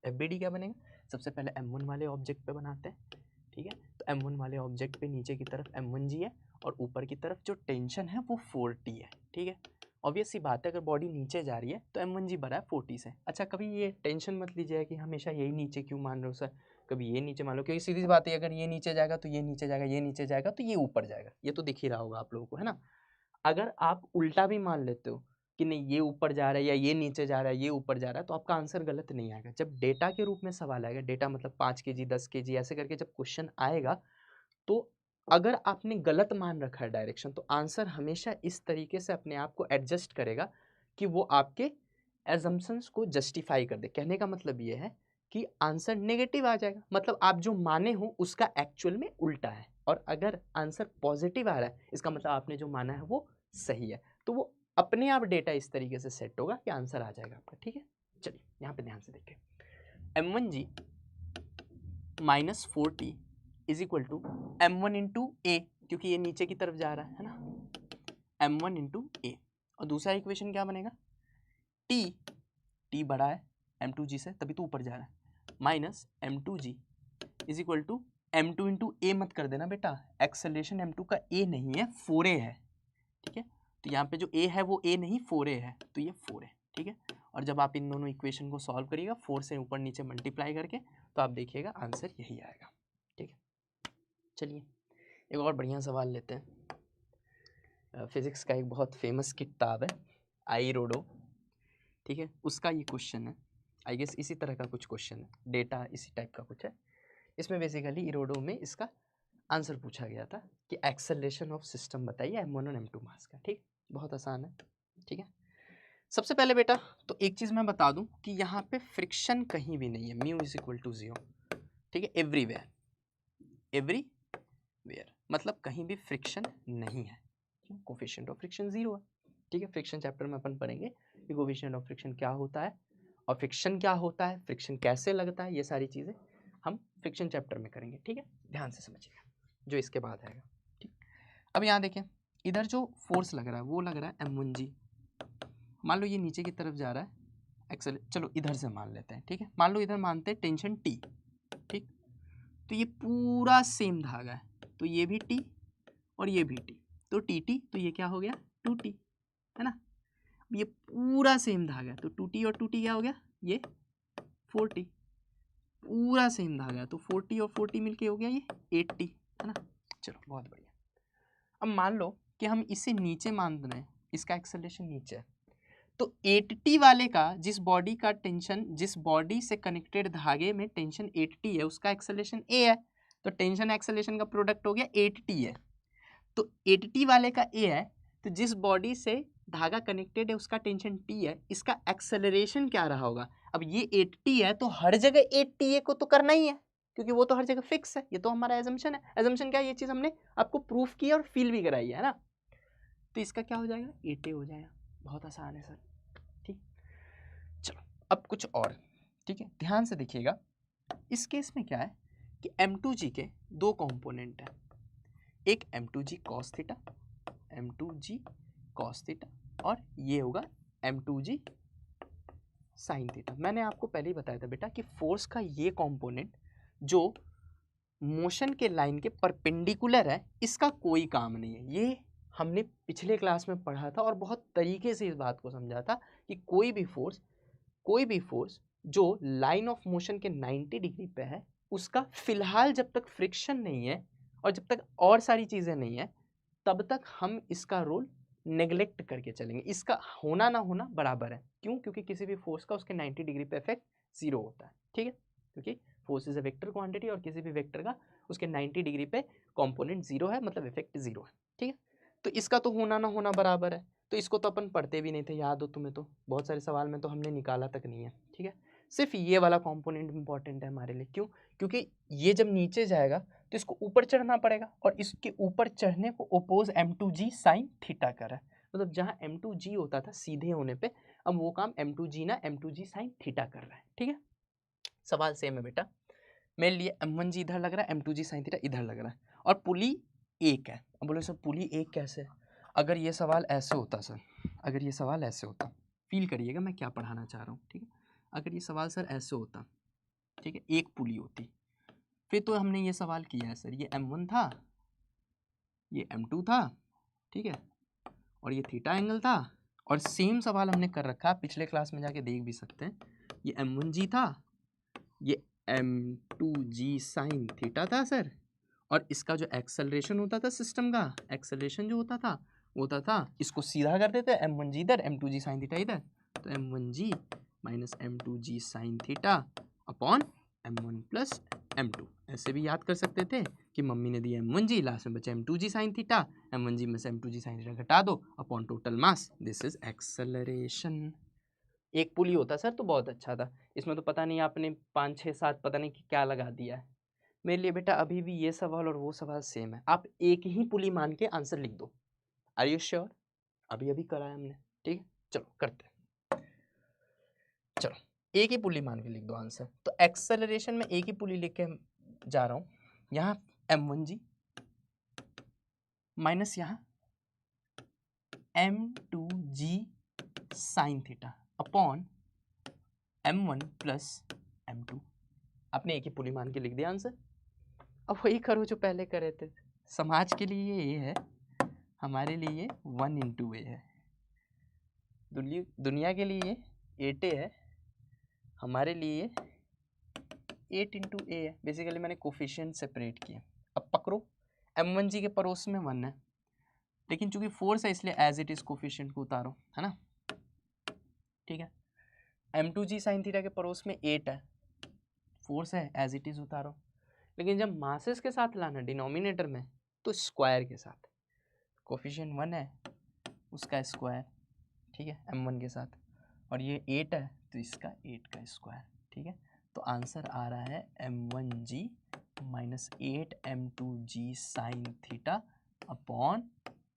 FBD क्या बनेगा, सबसे पहले M1 वाले ऑब्जेक्ट पे बनाते हैं, ठीक है, तो M1 वाले ऑब्जेक्ट पे नीचे की तरफ M1G है और ऊपर की तरफ जो टेंशन है वो 4T है, ठीक है। ऑब्वियस सी बात है, अगर बॉडी नीचे जा रही है तो M1G बड़ा है 4T से। अच्छा, कभी ये टेंशन मत लीजिएगा कि हमेशा यही नीचे क्यों मान रहे हो सर, कभी ये नीचे मान लो, क्योंकि सीधी सी बात है अगर ये नीचे जाएगा तो ये नीचे जाएगा, ये नीचे जाएगा तो ये ऊपर जाएगा, ये तो दिख ही रहा होगा आप लोगों को, है ना। अगर आप उल्टा भी मान लेते हो कि नहीं ये ऊपर जा रहा है या ये नीचे जा रहा है, ये ऊपर जा रहा है, तो आपका आंसर गलत नहीं आएगा। जब डेटा के रूप में सवाल आएगा, डेटा मतलब 5 kg 10 kg ऐसे करके जब क्वेश्चन आएगा, तो अगर आपने गलत मान रखा है डायरेक्शन, तो आंसर हमेशा इस तरीके से अपने आप को एडजस्ट करेगा कि वो आपके एजम्पशंस को जस्टिफाई कर दे। कहने का मतलब ये है कि आंसर नेगेटिव आ जाएगा, मतलब आप जो माने हो उसका एक्चुअल में उल्टा है, और अगर आंसर पॉजिटिव आ रहा है इसका मतलब आपने जो माना है वो सही है। तो वो अपने आप डेटा इस तरीके से सेट होगा कि आंसर आ जाएगा आपका। ठीक है, चलिए यहाँ पे ध्यान से देखिए, m1g minus 4t is equal to m1 into a, क्योंकि ये नीचे की तरफ जा रहा है ना, m1 इंटू ए। और दूसरा इक्वेशन क्या बनेगा, t बड़ा है m2g से तभी तो ऊपर जा रहा है, minus m2g is equal to m2 into a मत कर देना बेटा, एक्सेलरेशन m2 का a नहीं है 4a है। ठीक है, तो यहाँ पे जो a है वो a नहीं 4a है, तो ये 4 है। ठीक है, और जब आप इन दोनों इक्वेशन को सॉल्व करिएगा 4 से ऊपर नीचे मल्टीप्लाई करके, तो आप देखिएगा आंसर यही आएगा। ठीक है, चलिए एक और बढ़िया सवाल लेते हैं। फिजिक्स का एक बहुत फेमस किताब है आई रोडो, ठीक है, उसका ये क्वेश्चन है। आई गेस इसी तरह का कुछ क्वेश्चन है, डेटा इसी टाइप का कुछ है। इसमें बेसिकली इरोडो में इसका आंसर पूछा गया था कि एक्सेलरेशन ऑफ सिस्टम बताइए m1 और m2 मास का। ठीक, बहुत आसान है। ठीक है, सबसे पहले बेटा तो एक चीज़ मैं बता दूं कि यहाँ पे फ्रिक्शन कहीं भी नहीं है, म्यू इज इक्वल टू 0। ठीक है, एवरीवेयर, एवरीवेयर मतलब कहीं भी फ्रिक्शन नहीं है, कोफिशिएंट ऑफ फ्रिक्शन 0 है। ठीक है, फ्रिक्शन चैप्टर में अपन पढ़ेंगे कि कोफिशिएंट ऑफ फ्रिक्शन क्या होता है और फ्रिक्शन क्या होता है, फ्रिक्शन कैसे लगता है, ये सारी चीज़ें हम फ्रिक्शन चैप्टर में करेंगे। ठीक है, ध्यान से समझिएगा जो इसके बाद आएगा। ठीक, अब यहाँ देखें, इधर जो फोर्स लग रहा है वो लग रहा है m1g। मान लो ये नीचे की तरफ जा रहा है, एक्सेल, चलो इधर से मान लेते हैं। ठीक है, मान लो इधर मानते हैं टेंशन t। ठीक, तो ये पूरा सेम धागा है, तो ये भी t और ये भी t, तो tt, तो ये क्या हो गया 2t, है ना। ये पूरा सेम धागा है, तो 2t और 2t क्या हो गया, ये 4t, पूरा सेम धागा है, तो 40 और 40 मिलके हो गया ये 80, है ना। चलो बहुत बढ़िया। अब मान लो कि हम इसे नीचे मान रहे हैं, इसका एक्सेलरेशन नीचे है, तो 8t वाले का जिस बॉडी का टेंशन, जिस बॉडी से कनेक्टेड धागे में टेंशन 8t है उसका एक्सेलरेशन a है, तो टेंशन एक्सेलरेशन का प्रोडक्ट हो गया 8t है। तो 8t वाले का a है, तो जिस बॉडी से धागा कनेक्टेड है उसका टेंशन t है, इसका एक्सेलरेशन क्या रहा होगा। अब ये 8t है तो हर जगह 8ta को तो करना ही है, क्योंकि वो तो हर जगह फिक्स है, ये तो हमारा एजम्पशन है। एजम्पशन क्या है, ये चीज़ हमने आपको प्रूफ की और फील भी कराई है ना। तो इसका क्या हो जाएगा, 8a हो जाएगा। बहुत आसान है सर। ठीक, चलो अब कुछ और। ठीक है, ध्यान से देखिएगा, इस केस में क्या है कि m2g के दो कंपोनेंट हैं, एक m2g cos theta, m2g cos theta, और ये होगा m2g sin थीटा। मैंने आपको पहले ही बताया था बेटा कि फोर्स का ये कंपोनेंट जो मोशन के लाइन के परपेंडिकुलर है, इसका कोई काम नहीं है। ये हमने पिछले क्लास में पढ़ा था और बहुत तरीके से इस बात को समझा था कि कोई भी फोर्स जो लाइन ऑफ मोशन के 90 डिग्री पे है, उसका फिलहाल जब तक फ्रिक्शन नहीं है और जब तक और सारी चीज़ें नहीं है, तब तक हम इसका रोल नेग्लेक्ट करके चलेंगे। इसका होना ना होना बराबर है। क्यों, क्योंकि किसी भी फोर्स का उसके 90 डिग्री पे इफेक्ट 0 होता है। ठीक है, क्योंकि force is a vector quantity और किसी भी वेक्टर का उसके 90 डिग्री पे कंपोनेंट 0 है, मतलब इफेक्ट 0 है। ठीक है, तो इसका तो होना ना होना बराबर है, तो इसको तो अपन पढ़ते भी नहीं थे, याद हो तुम्हें, तो बहुत सारे सवाल में तो हमने निकाला तक नहीं है। ठीक है, सिर्फ ये वाला कंपोनेंट इंपॉर्टेंट है हमारे लिए। क्यों, क्योंकि ये जब नीचे जाएगा तो इसको ऊपर चढ़ना पड़ेगा, और इसके ऊपर चढ़ने को ओपोज m2g साइन थीटा कर रहा है। मतलब जहाँ m2g होता था सीधे होने पे, अब वो काम m2g ना m2g साइन थीटा कर रहा है। ठीक है, सवाल सेम है बेटा, मेरे लिए m1g इधर लग रहा है, m2g साइन थीटा इधर लग रहा है, और पुली एक है। अब बोले सर पुली एक कैसे, अगर ये सवाल ऐसे होता सर, अगर ये सवाल ऐसे होता, फील करिएगा मैं क्या पढ़ाना चाह रहा हूँ। ठीक है, अगर ये सवाल सर ऐसे होता, ठीक है, एक पुली होती, फिर तो हमने ये सवाल किया है सर, ये m1 था, ये m2 था, ठीक है, और ये थीटा एंगल था, और सेम सवाल हमने कर रखा है, पिछले क्लास में जाके देख भी सकते हैं, ये m1g था, ये m2g साइन थीटा था सर, और इसका जो एक्सेलरेशन होता था सिस्टम का, एक्सेलरेशन जो होता था वो होता था, इसको सीधा कर देते m1g इधर m2g साइन थीटा इधर, तो m1g minus m2g sine theta upon m1 plus m2। ऐसे भी याद कर सकते थे कि मम्मी ने दिया m1g, लास्ट में बचा m2g साइन थीटा, m1g में से m2g साइन थीटा घटा दो upon total mass, this is acceleration. एक पुली होता सर तो बहुत अच्छा था, इसमें तो पता नहीं आपने 5 6 7 पता नहीं क्या लगा दिया है। मेरे लिए बेटा अभी भी ये सवाल और वो सवाल सेम है, आप एक ही पुली मान के आंसर लिख दो। Are you sure? अभी अभी कराया हमने, ठीक है चलो करते हैं। चलो एक ही पुली मान के लिख दो आंसर। तो एक्सेलरेशन में एक ही पुली लिख के जा रहा हूँ, यहाँ m1g माइनस यहाँ m2g sine theta upon m1 plus m2। आपने एक ही पुली मान के लिख दिया आंसर। अब वही करो जो पहले करे थे। समाज के लिए ये है, हमारे लिए 1 इंटू ए है, दुनिया के लिए 8a है, हमारे लिए 8 इंटू ए है। बेसिकली मैंने कोफिशिएंट सेपरेट किए। अब पकड़ो m1g के पड़ोस में 1 है, लेकिन चूंकि फोर्स है इसलिए एज इट इज कोफिशिएंट को उतारो, है ना, ठीक है। m2g साइन थीटा के पड़ोस में 8 है, फोर्स है एज इट इज उतारो, लेकिन जब मासेस के साथ लाना डिनोमिनेटर में तो स्क्वायर के साथ, कोफिशिएंट 1 है उसका स्क्वायर, ठीक है, m1 के साथ, और ये 8 है तो इसका 8 का स्क्वायर, ठीक है। तो आंसर आ रहा है m1g minus 8 m2g sine theta upon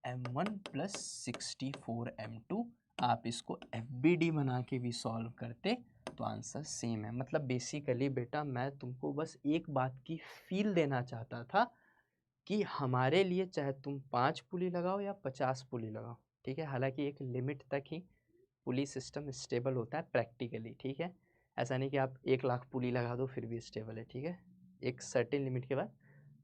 m1 plus 64 m2। आप इसको FBD बना के भी सॉल्व करते तो आंसर सेम है। मतलब बेसिकली बेटा मैं तुमको बस एक बात की फील देना चाहता था कि हमारे लिए चाहे तुम 5 पुली लगाओ या 50 पुली लगाओ, ठीक है, हालांकि एक लिमिट तक ही पुली सिस्टम स्टेबल होता है प्रैक्टिकली, ठीक है। ऐसा नहीं कि आप 1 लाख पुली लगा दो फिर भी स्टेबल है, ठीक है। एक सर्टेन लिमिट के बाद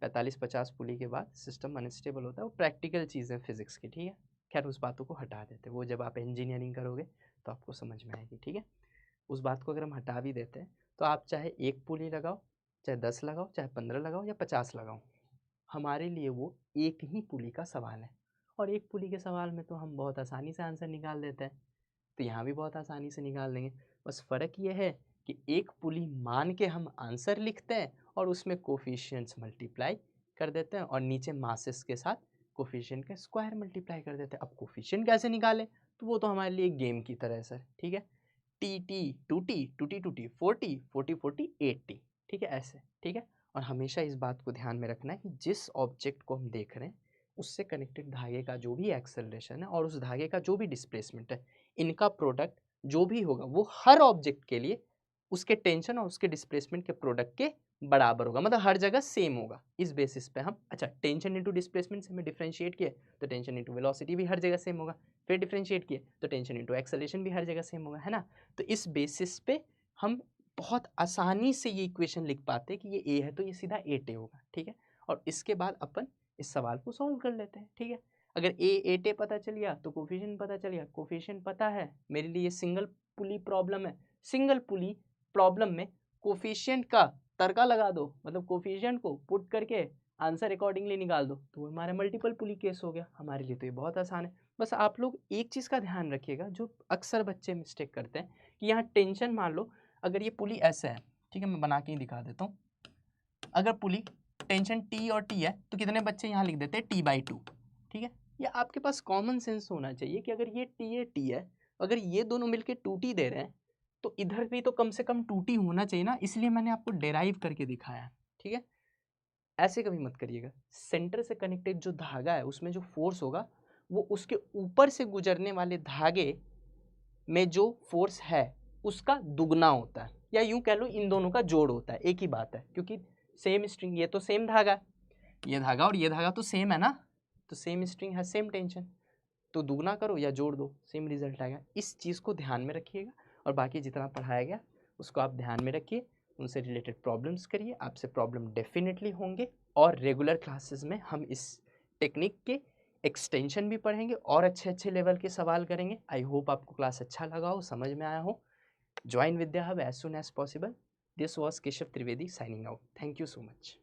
45-50 पुली के बाद सिस्टम अनस्टेबल होता है, वो प्रैक्टिकल चीज़ है फिजिक्स की, ठीक है। खैर उस बातों को हटा देते हैं, वो जब आप इंजीनियरिंग करोगे तो आपको समझ में आएगी, ठीक है। उस बात को अगर हम हटा भी देते हैं तो आप चाहे 1 पुली लगाओ, चाहे 10 लगाओ, चाहे 15 लगाओ या 50 लगाओ, हमारे लिए वो एक ही पुली का सवाल है। और एक पुली के सवाल में तो हम बहुत आसानी से आंसर निकाल देते हैं, तो यहाँ भी बहुत आसानी से निकाल देंगे। बस फ़र्क ये है कि एक पुली मान के हम आंसर लिखते हैं और उसमें कोफिशिएंट्स मल्टीप्लाई कर देते हैं और नीचे मासेस के साथ कोफिशिएंट का स्क्वायर मल्टीप्लाई कर देते हैं। अब कोफिशिएंट कैसे निकालें तो वो तो हमारे लिए गेम की तरह है सर, ठीक है। T T 2t 2t 2t 4t 40 40 8t, ठीक है, ऐसे, ठीक है। और हमेशा इस बात को ध्यान में रखना है कि जिस ऑब्जेक्ट को हम देख रहे हैं उससे कनेक्टेड धागे का जो भी एक्सेलरेशन है और उस धागे का जो भी डिस्प्लेसमेंट है, इनका प्रोडक्ट जो भी होगा वो हर ऑब्जेक्ट के लिए उसके टेंशन और उसके डिस्प्लेसमेंट के प्रोडक्ट के बराबर होगा, मतलब हर जगह सेम होगा। इस बेसिस पे हम, अच्छा, टेंशन इंटू डिस्प्लेसमेंट से हमें डिफरेंशिएट किए तो टेंशन इंटू वेलोसिटी भी हर जगह सेम होगा, फिर डिफरेंशिएट किए तो टेंशन इंटू एक्सेलरेशन भी हर जगह सेम होगा, है ना। तो इस बेसिस पे हम बहुत आसानी से ये इक्वेशन लिख पाते हैं कि ये ए है तो ये सीधा 8a होगा, ठीक है। और इसके बाद अपन इस सवाल को सॉल्व कर लेते हैं, ठीक है। अगर ए 8a पता चल गया तो कोफिशिएंट पता चल गया, कोफिशिएंट पता है, मेरे लिए सिंगल पुली प्रॉब्लम है, सिंगल पुली प्रॉब्लम में कोफिशिएंट का तड़का लगा दो, मतलब कोफिशिएंट को पुट करके आंसर अकॉर्डिंगली निकाल दो, तो हमारा मल्टीपल पुली केस हो गया। हमारे लिए तो ये बहुत आसान है। बस आप लोग एक चीज़ का ध्यान रखिएगा जो अक्सर बच्चे मिस्टेक करते हैं कि यहाँ टेंशन, मान लो अगर ये पुली ऐसे है, ठीक है, मैं बना के ही दिखा देता हूँ। अगर पुली टेंशन T और T है तो कितने बच्चे यहाँ लिख देते हैं T/2, ठीक है। या आपके पास कॉमन सेंस होना चाहिए कि अगर ये T है, अगर ये दोनों मिलके 2T दे रहे हैं तो इधर भी तो कम से कम 2T होना चाहिए ना, इसलिए मैंने आपको डेराइव करके दिखाया, ठीक है। ऐसे कभी मत करिएगा। सेंटर से कनेक्टेड जो धागा है उसमें जो फोर्स होगा वो उसके ऊपर से गुजरने वाले धागे में जो फोर्स है उसका दुगना होता है, या यूं कह लो इन दोनों का जोड़ होता है, एक ही बात है, क्योंकि सेम स्ट्रिंग, ये तो सेम धागा है, ये धागा और ये धागा तो सेम है ना, तो सेम स्ट्रिंग है सेम टेंशन, तो दुगना करो या जोड़ दो सेम रिजल्ट आएगा। इस चीज़ को ध्यान में रखिएगा और बाकी जितना पढ़ाया गया उसको आप ध्यान में रखिए, उनसे रिलेटेड प्रॉब्लम्स करिए, आपसे प्रॉब्लम डेफिनेटली होंगे। और रेगुलर क्लासेस में हम इस टेक्निक के एक्सटेंशन भी पढ़ेंगे और अच्छे अच्छे लेवल के सवाल करेंगे। आई होप आपको क्लास अच्छा लगा हो, समझ में आया हो। Join Vidya hub as soon as possible. This was Keshav Trivedi signing out. Thank you so much.